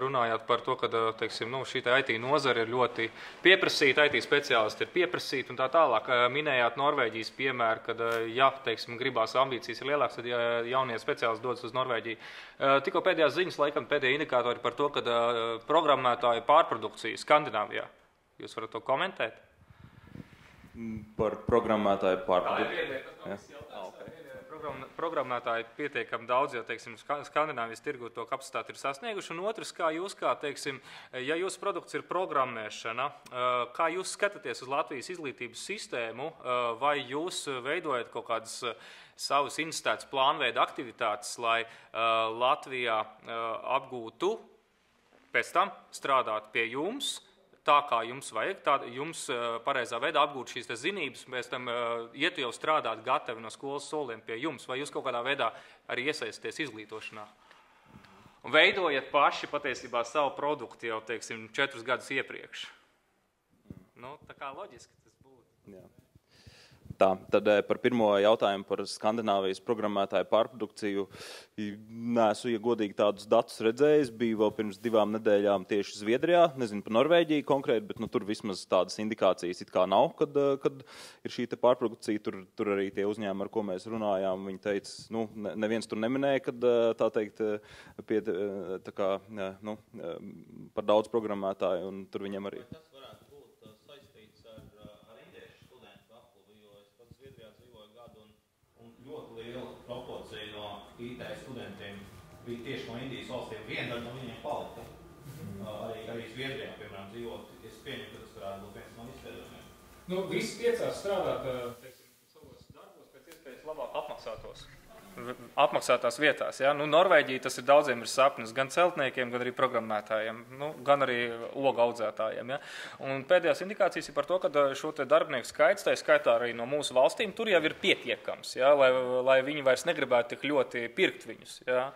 runājāt par to, ka teiksim, šī IT nozara ir ļoti pieprasīta, IT speciālisti ir pieprasīti un tā tālāk. Minējāt Norvēģijas piemēru, kad, ja teiksim, gribās ambīcijas ir lielāks, tad jaunie speciālisti dodas uz Norvēģiju. Tikko pēdējās ziņas, laikam pēdējie indikātori par to, ka programmētāju pārprodukcija Skandināvijā. Jūs varat to komentēt? Par programmētāju pārprodukciju. Programmētāji pietiekami daudz, jo, teiksim, Skandināvijas tirgu to kapacitāti ir sasnieguši. Un otrs, kā jūs, teiksim, ja jūsu produkts ir programmēšana, kā jūs skatāties uz Latvijas izglītības sistēmu, vai jūs veidojat kaut kādas savas institūcijas plānveida aktivitātes, lai Latvijā apgūtu, pēc tam strādāt pie jums, tā kā jums vajag, jums pareizā veidā apgūt šīs zinības, pēc tam iet jau strādāt gatavi no skolas soliem pie jums, vai jūs kaut kādā veidā arī iesaisties izglītošanā? Un veidojat paši patiesībā savu produktu jau, teiksim, 4 gadus iepriekš. Tā kā loģiski tas būtu. Jā. Tā, tad par pirmo jautājumu par Skandināvijas programmētāju pārprodukciju. Neesmu, ja godīgi, tādus datus redzējis. Biju vēl pirms 2 nedēļām tieši Zviedrijā. Nezinu par Norvēģiju konkrēti, bet tur vismaz tādas indikācijas it kā nav, kad ir šī pārprodukcija. Tur arī tie uzņēmumi, ar ko mēs runājām, viņi teica, neviens tur neminēja, kad tā teikt, par daudz programmētāju, un tur viņiem arī. IT studentiem bija tieši no Indijas valstiem, viena no viņiem palika. Arī Zviedrijā, piemēram, dzīvot. Es pieņemu, ka tas varētu būt viens no izpēdējumiem. Visi piecās strādāt, teiksim, savos darbos pēc iespējas labāk apmaksātās vietās. Ja? Norvēģija tas ir daudziem ir sapnis, gan celtniekiem, gan arī programmētājiem, gan arī ogu audzētājiem. Ja? Un pēdējās indikācijas ir par to, ka šo te darbinieku skaits, tā skaitā arī no mūsu valstīm, tur jau ir pietiekams, ja? lai viņi vairs negribētu tik ļoti pirkt viņus. Ja?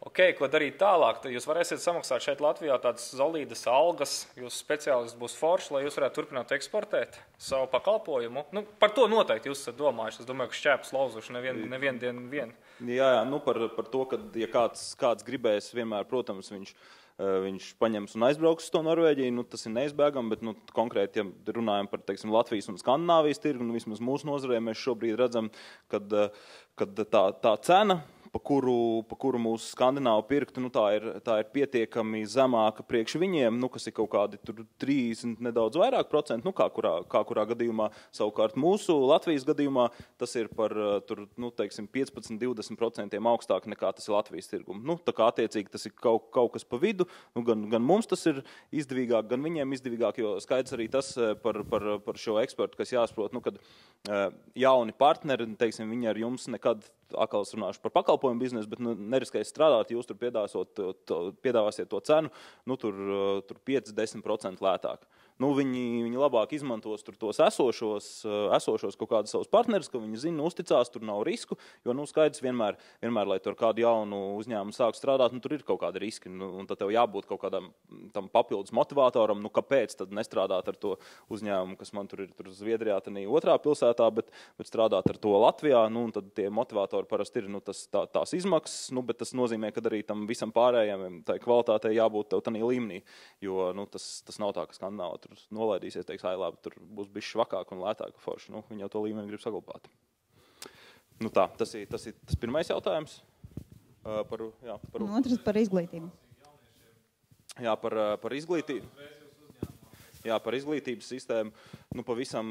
Ko darīt tālāk? Jūs varēsiet samaksāt šeit Latvijā tādas solīdas algas, jūsu speciālists būs foršs, lai jūs varētu turpināt eksportēt savu pakalpojumu. Par to noteikti jūs esat domājuši. Es domāju, ka šķēpes lauzuši nevienu dienu vien. Jā, par to, ka ja kāds gribēs vienmēr, protams, viņš paņems un aizbrauks uz to Norvēģiju, tas ir neizbēgami, bet konkrēti, ja runājam par, teiksim, Latvijas un Skandināvijas tirgu, vismaz mūsu nozarē mēs šobrīd redzam, kad tā cena, pa kuru mūsu skandināvu pirktu, tā ir pietiekami zemāka priekš viņiem, kas ir kaut kādi 30 nedaudz vairāk procentu, kā kurā gadījumā. Savukārt mūsu Latvijas gadījumā tas ir par, teiksim, 15-20% augstāk nekā tas ir Latvijas tirgum. Tā kā attiecīgi tas ir kaut kas pa vidu, gan mums tas ir izdevīgāk, gan viņiem izdevīgāk, jo skaidrs arī tas par šo ekspertu, kas jāsaprot, kad jauni partneri, teiksim, viņi ar jums nekad, atkal es runāšu par pakalpojumu biznesu, bet neriskēs strādāt, jūs tur piedāvāsiet to cenu, tur 5-10% lētāk. Viņi labāk izmantos tur tos esošos kaut kādus savus partnerus, ka viņi zina, uzticās, tur nav risku, jo skaidrs vienmēr, lai tur kādu jaunu uzņēmumu sāk strādāt, tur ir kaut kādi riski, un tad tev jābūt kaut kādam tam papildus motivātoram, kāpēc tad nestrādāt ar to uzņēmumu, kas man tur ir Zviedrijā, tanī otrā pilsētā, bet strādāt ar to Latvijā, un tad tie motivatori parasti ir tās izmaksas, bet tas nozīmē, ka arī tam visam pārējiem tai kvalitātei jābūt tev tanī līmenī, jo tas nav tā, ka Skandināvā tur nolaidīsies, teiks, labi, tur būs bišķi švakāk un lētāk forši. Viņi jau to līmeni grib saglabāt. Tas ir tas pirmais jautājums. Otrs par izglītību. Jā, par izglītību. Jā, par izglītības sistēmu. Pavisam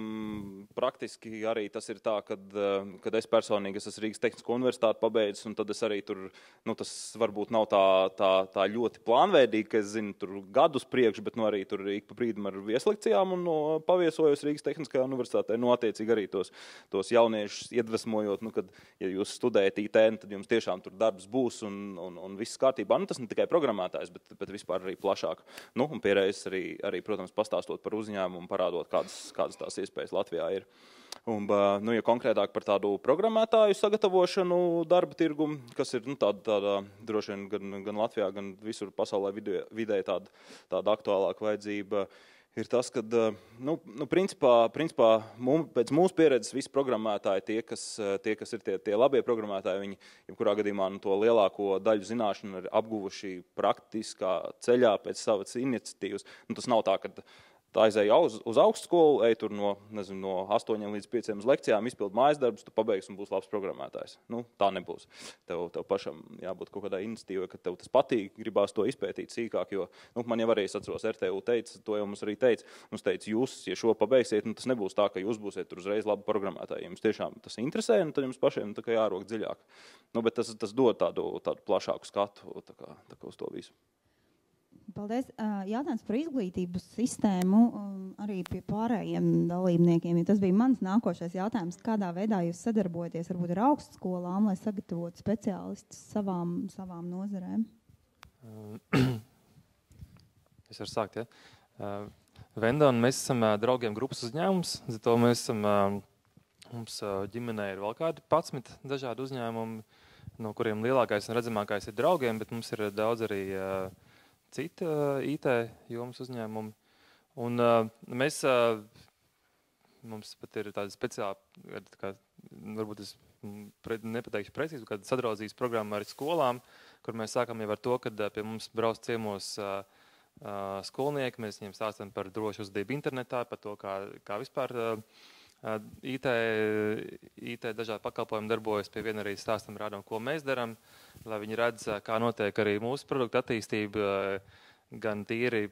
praktiski arī tas ir tā, kad es personīgi esmu Rīgas Tehnisko universitāti pabeidzis, un tad es arī tur, tas varbūt nav tā ļoti plānveidīgi, ka es zinu tur gadus priekš, bet arī tur ik pa brīdim ar vieslekcijām un paviesojos Rīgas Tehniskajā universitātē, attiecīgi arī tos jauniešus iedvesmojot, kad, ja jūs studējat IT, tad jums tiešām tur darbs būs un viss kārtībā. Tas ne tikai programmētājs, bet vispār arī plašāk. Un pierējas arī, protams, pastāstot par uzņēmumu un parādot, kādas tās iespējas Latvijā ir. Un, ja konkrētāk par tādu programmētāju sagatavošanu darba tirgumu, kas ir tāda droši vien gan Latvijā, gan visur pasaulē vidēji tāda aktuālāka vajadzība. ir tas, ka principā pēc mūsu pieredzes visi programmētāji, tie, kas ir tie labie programmētāji, viņi jebkurā gadījumā to lielāko daļu zināšanu ir apguvuši praktiskā ceļā pēc savas iniciatīvas. Tas nav tā, ka tā aizēja uz augstskolu, ej tur no 8 līdz 5 uz lekcijām, izpild mājas darbus, tu pabeigsi un būs labs programmētājs. Tā nebūs. Tev pašam jābūt kaut kādā iniciatīvai, ka tev tas patīk, gribās to izpētīt sīkāk, jo man jau arī atceros, RTU teica, to jau mums arī teica, mums teica, jūs, ja šo pabeigsiet, tas nebūs tā, ka jūs būsiet tur uzreiz labi programmētāji. Jums tiešām tas interesē, tad jums pašiem tā kā jārok dziļāk. Bet tas dod tādu plašāku skatu tā kā uz to visu. Paldies. Jautājums par izglītības sistēmu arī pie pārējiem dalībniekiem. Ja tas bija mans nākošais jautājums, kādā veidā jūs sadarbojaties varbūt ar augstskolām, lai sagatavotu speciālistus savām nozarēm? Es varu sākt, ja? Vendon, mēs esam draugiem grupas uzņēmums, zato mums ģimenē ir vēl kādi 11 dažādi uzņēmumi, no kuriem lielākais un redzamākais ir draugiem, bet mums ir daudz arī citi IT jomas uzņēmumi. Un mums pat ir tāda speciāla, varbūt es nepateikšu precīzi, kāda sadraudzības programma ar skolām, kur mēs sākam jau ar to, kad pie mums brauc ciemos skolnieki, mēs viņiem stāstam par drošu uzvedību internetā, par to, kā vispār IT dažādi pakalpojumi darbojas, pie viena arī stāstam, rādam, ko mēs darām, lai viņi redz, kā notiek arī mūsu produktu attīstība, gan tīri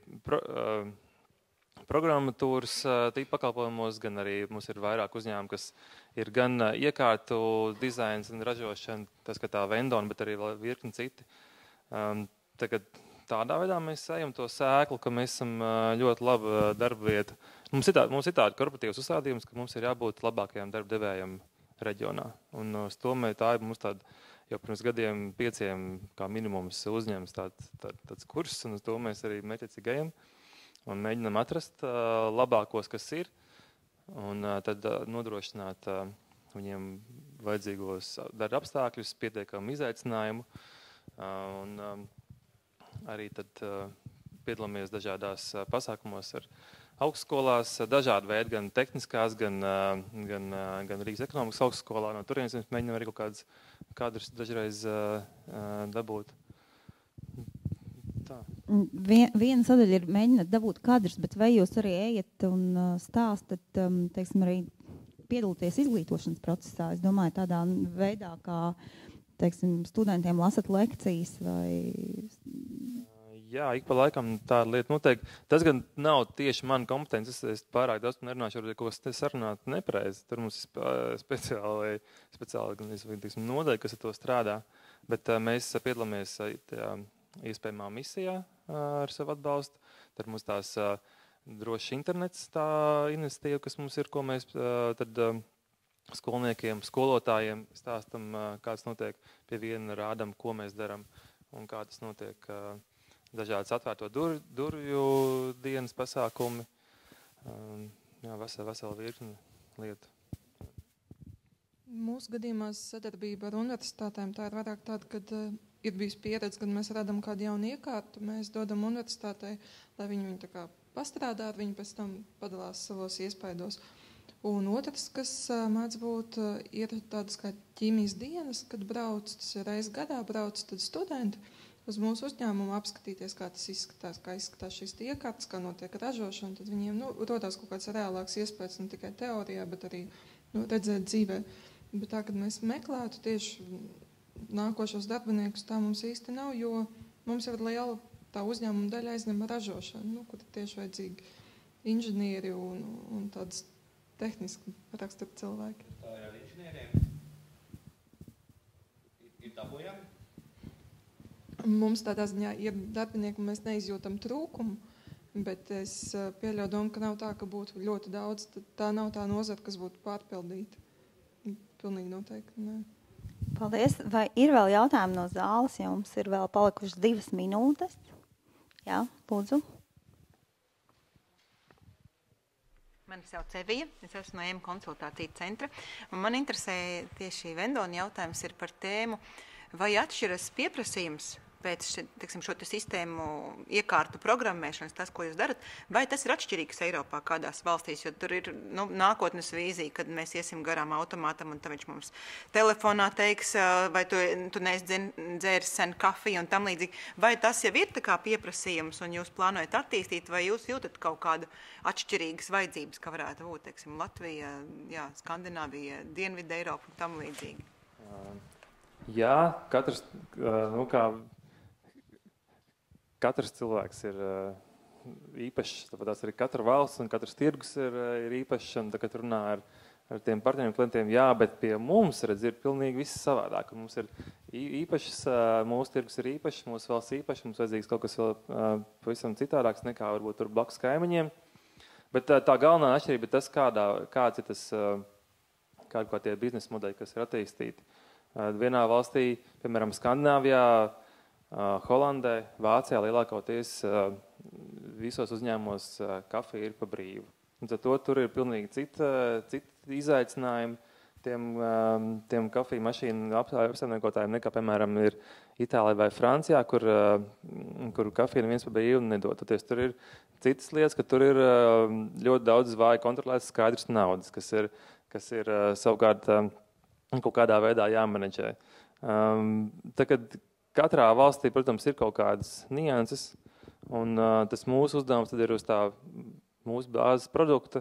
programmatūras tīpa pakalpojumos, gan arī mums ir vairāk uzņēmumi, kas ir gan iekārtu dizains un ražošana, tas, ka tā Vendon, bet arī virkni citi. Tagad tādā veidā mēs ejam to sēklu, ka mēs esam ļoti laba darba vieta. Mums ir tāda korporatīvas uzstādījums, ka mums ir jābūt labākajām darba devējiem reģionā. Un uz to tā ir mums tāda jau pirms gadiem 5 kā minimums uzņēmums tāds kurs, un uz to mēs arī mērķiecīgi ejam un mēģinam atrast labākos, kas ir, un tad nodrošināt viņiem vajadzīgos darba apstākļus, pietiekamu izaicinājumu. Un arī tad piedalāmies dažādās pasākumos ar augstskolās, dažādi veidi, gan tehniskās, gan Rīgas ekonomikas augstskolā. No turienes mēs mēģinām arī kaut kādus kadrus dažreiz dabūt. Tā. Viena sadaļa ir mēģināt dabūt kadrus, bet vai jūs arī ejat un stāstat, teiksim, arī piedalīties izglītošanas procesā? Es domāju, tādā veidā, kā, teiksim, studentiem lasat lekcijas vai... Jā, ik pa laikam tāda lieta noteikti. Tas gan nav tieši mana kompetence. Es pārāk daudz nerunāšu, varbūt ko sarunāt nepareizi. Tur mums ir speciāli nodaļa, kas ar to strādā. Bet mēs piedalāmies iespējamā misijā ar savu atbalstu. Tad mums tās drošs internets, tā iniciatīva, kas mums ir, ko mēs tad skolniekiem, skolotājiem stāstam, kāds notiek pie viena, rādam, ko mēs daram un kā tas notiek. Dažādas atvērto durvju dienas pasākumi, vesela virkni lietu. Mūsu gadījumā sadarbība ar universitātēm tā ir vairāk tāda, kad ir bijis pieredze, kad mēs radam kādu jaunu iekārtu, mēs dodam universitātei, lai viņi tā kā pastrādā, viņi pēc tam padalās savos iespaidos. Un otrs, kas mēdz būt, ir tādas kā ķīmijas dienas, kad brauc, tas ir reiz gadā brauc tad studenti, uz mūsu uzņēmumu apskatīties, kā tas izskatās, kā izskatās šīs iekārtas, kā notiek ražošana, tad viņiem rodās kaut kāds reālāks iespējas ne tikai teorijā, bet arī redzēt dzīvē. Bet tā, kad mēs meklētu tieši nākošos darbiniekus, tā mums īsti nav, jo mums ir liela tā uzņēmuma daļa aizņem ražošanu, kur ir tieši vajadzīgi inženieri un tādas tehniski rakstura cilvēki. Tā ir ar inženieriem? Ir dabūjami? Mums tādā ziņā ir darbinieki, un mēs neizjūtam trūkumu, bet es pieļauju domu, ka nav tā, ka būtu ļoti daudz. Tā nav tā nozara, kas būtu pārpildīta. Pilnīgi noteikti, nē. Paldies. Vai ir vēl jautājumi no zāles, ja mums ir vēl palikušas 2 minūtes? Jā, lūdzu. Mani sauc Evija, es esmu no EM konsultāciju centra, un man interesē tieši Vendona jautājums ir par tēmu, vai atšķiras pieprasījums pēc šo sistēmu iekārtu programmēšanas, tas, ko jūs darat, vai tas ir atšķirīgs Eiropā kādās valstīs, jo tur ir nākotnes vīzija, kad mēs iesim garām automātam un tad viņš mums telefonā teiks, vai tu neesi dzēris sen kafiju un tam līdzīgi. Vai tas jau ir tā kā pieprasījums un jūs plānojat attīstīt, vai jūs jūtat kaut kādu atšķirīgas vajadzības, kā varētu būt, teiksim, Latvija, jā, Skandināvija, Dienvidu Eiropa un tam līdzīgi? Jā, katrs cilvēks ir īpašs, tāpēc arī katra valsts un katrs tirgus ir īpašs, un tā, kad runā ar tiem partneriem klientiem, jā, bet pie mums, redz, ir pilnīgi viss savādāk. Mums ir īpašs, mūsu tirgus ir īpašs, mūsu valsts īpašs, mums vajadzīgs kaut kas vēl pavisam citādāks nekā varbūt tur blakus kaimiņiem. Bet tā galvenā atšķirība ir tas, kāds ir tas, kā tie biznesa modeļi, kas ir attīstīti. Vienā valstī, piemēram, Skandināvijā, Holandē, Vācijā lielākoties visos uzņēmumos kafija ir pa brīvu. Un tad tur ir pilnīgi citi izaicinājumi tiem kafiju mašīnu apsaimniekotājiem nekā, piemēram, ir Itālijā vai Francijā, kur kafija neviens pa brīvu nedod. Tur ir citas lietas, ka tur ir ļoti daudz vāji kontrolētas skaidrs naudas, kas ir savukārt kaut kādā veidā jāmenedžē. Tagad katrā valstī, protams, ir kaut kādas nianses, un tas mūsu uzdevums tad ir uz tā mūsu bāzes produkta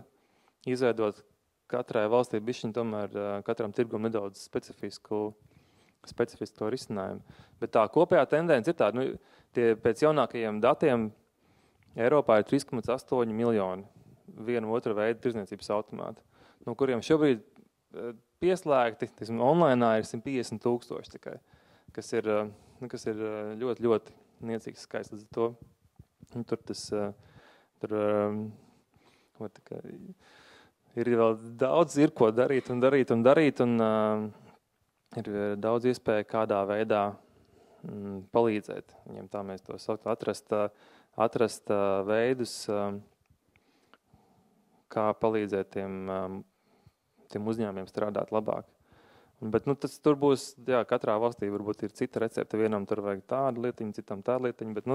izveidot katrai valstī bišķiņ tomēr katram tirgum nedaudz specifisku risinājumu. Bet tā kopējā tendence ir tāda, pēc jaunākajiem datiem Eiropā ir 3,8 miljoni vienu otru veidu tirdzniecības automātu, no kuriem šobrīd pieslēgti, online ir 150 000 tikai, kas ir ļoti, ļoti niecīgs skaits līdz to. Ir vēl daudz, ir ko darīt, un ir daudz iespēja kādā veidā palīdzēt viņiem, tā mēs to saukt, atrast veidus, kā palīdzēt tiem uzņēmumiem strādāt labāk. Bet tur būs, jā, katrā valstī varbūt ir cita recepte, vienam tur vajag tādu lietiņu, citam tādu lietiņu, bet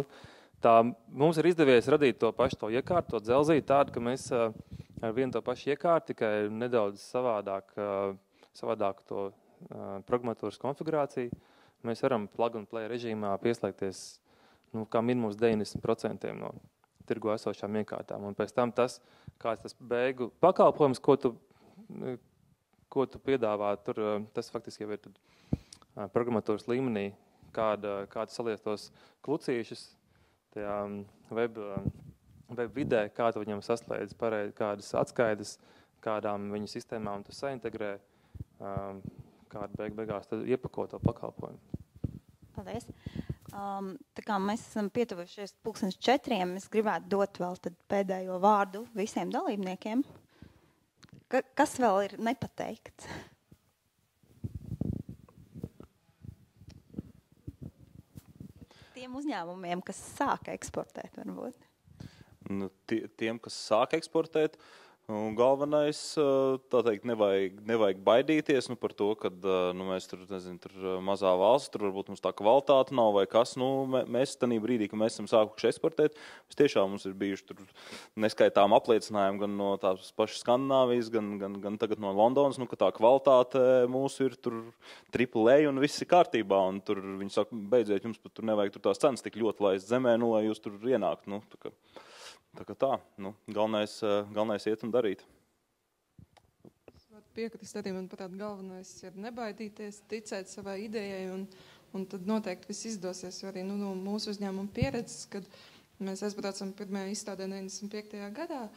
tā mums ir izdevies radīt to pašu to iekārtu, to dzelzīti tādu, ka mēs ar vienu to pašu iekārtu, tikai nedaudz savādāk to programmatūras konfigurāciju, mēs varam plug and play režīmā pieslēgties, kā minimums 90% no tirgu esošām iekārtām. Un pēc tam kāds tas beigu pakalpojums, ko tu piedāvā, tas faktiski jau ir programmatūras līmenī, kāda salies tos klucīšus tajā web vidē, kā tu viņam saslēdz pareizi kādas atskaides, kādām viņu sistēmām tu saintegrē, kādu beigās tu iepako to pakalpojumu. Paldies. Tā kā mēs esam pietuvušies 4:00, es gribētu dot vēl tad pēdējo vārdu visiem dalībniekiem. Kas vēl ir nepateikts? Tiem uzņēmumiem, kas sāk eksportēt, varbūt. Tiem, kas sāk eksportēt, galvenais, tā teikt, nevajag baidīties par to, ka mēs tur mazā valsts, tur varbūt mums tā kvalitāte nav vai kas. Mēs tanī brīdī, kad mēs esam sākuši eksportēt, tiešām mums ir bijuši tur neskaitām apliecinājumi gan no tās pašas Skandināvijas, gan tagad no Londonas, ka tā kvalitāte mūsu ir tur AAA un viss ir kārtībā. Un tur viņi saka, beidziet, jums pat tur nevajag tur tās cenas tik ļoti laist zemē, lai jūs tur ienākt. Tā kā tā, galvenais iet un darīt. Es varu piekrist arī, manuprāt, galvenais ir nebaidīties, ticēt savai idejai un tad noteikti viss izdosies, jo arī no mūsu uzņēmuma pieredzes, kad mēs aizbraucam pirmajā izstādē 95. gadā,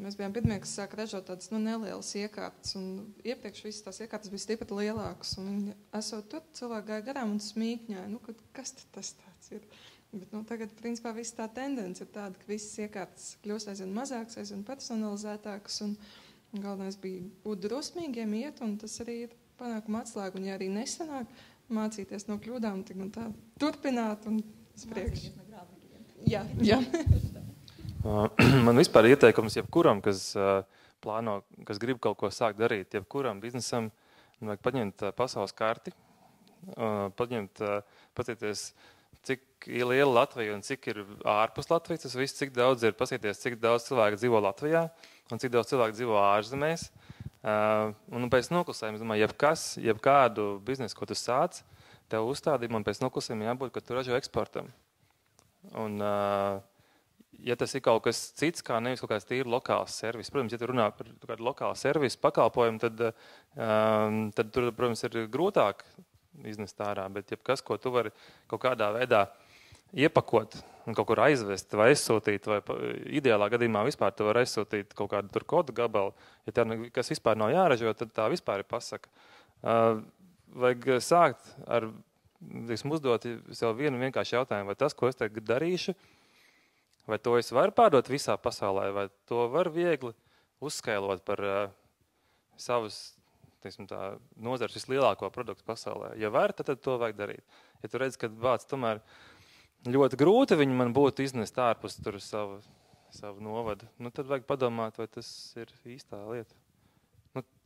mēs bijām pirmie, kas sāka ražot tādas nelielas iekārtas, un iepriekš visas tās iekārtas bija stipri lielākas, un esot tur, cilvēki gāja garām un smīkņāja, kas tas tāds ir? Bet tagad, principā, viss tā tendence ir tāda, ka visas iekārtas kļūst aizvien mazākas, aizvien personalizētākas, un galvenais bija būt drosmīgiem, iet, un tas arī ir panākuma atslēga, un ja arī nesanāk mācīties no kļūdām, tad turpināt un uz priekšu. Jā. Man vispār ieteikums jebkuram, kas plāno, kas grib kaut ko sākt darīt, jebkuram biznesam, vajag paņemt pasaules karti, paskatīties, cik liela Latvija un cik ir ārpus Latvijas, tas viss, cik daudz ir pasieties, cik daudz cilvēku dzīvo Latvijā un cik daudz cilvēku dzīvo ārzemēs. Un pēc noklusējuma, es domāju, jebkādu biznesu, ko tu sāc, tev uzstādījumam pēc noklusējuma jābūt, ka tu ražo eksportam. Un, ja tas ir kaut kas cits, kā nevis kaut kāds tīri lokāls servis, protams, ja tu runā par kādu lokālu servisu pakalpojumu, tad tur, protams, ir grūtāk iznest ārā, bet jebkas, ko tu vari kaut kādā veidā iepakot un kaut kur aizvest vai aizsūtīt, vai ideālā gadījumā vispār tu vari aizsūtīt kaut kādu tur kodu gabalu, ja tā kas vispār nav jāražo, tad tā vispār ir pasaka. Vajag sākt ar, uzdot sev vienu vienkārši jautājumu, vai tas, ko es tagad darīšu, vai to es varu pārdot visā pasaulē, vai to var viegli uzskailot par savus, teiksim tā, nozars vislielāko produktu pasaulē. Ja var, tad to vajag darīt. Ja tu redz, ka vārds tomēr ļoti grūti viņi man būtu iznest ārpus tur savu novadu, tad vajag padomāt, vai tas ir īstā lieta.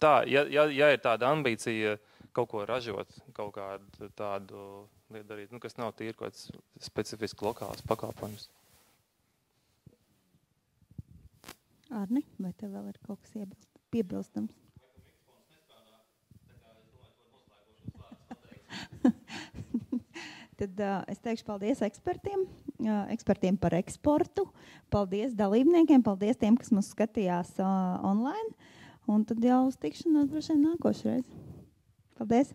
Tā, ja ir tāda ambīcija kaut ko ražot, kaut kādu tādu lietu darīt, kas nav tīri kaut kāds specifiski lokāls pakalpojums. Arni, vai tev vēl ir kaut kas piebilstams? Tad es teikšu paldies ekspertiem par eksportu, paldies dalībniekiem, paldies tiem, kas mums skatījās online, un tad jau uz tikšanos droši vien nākošreiz. Paldies!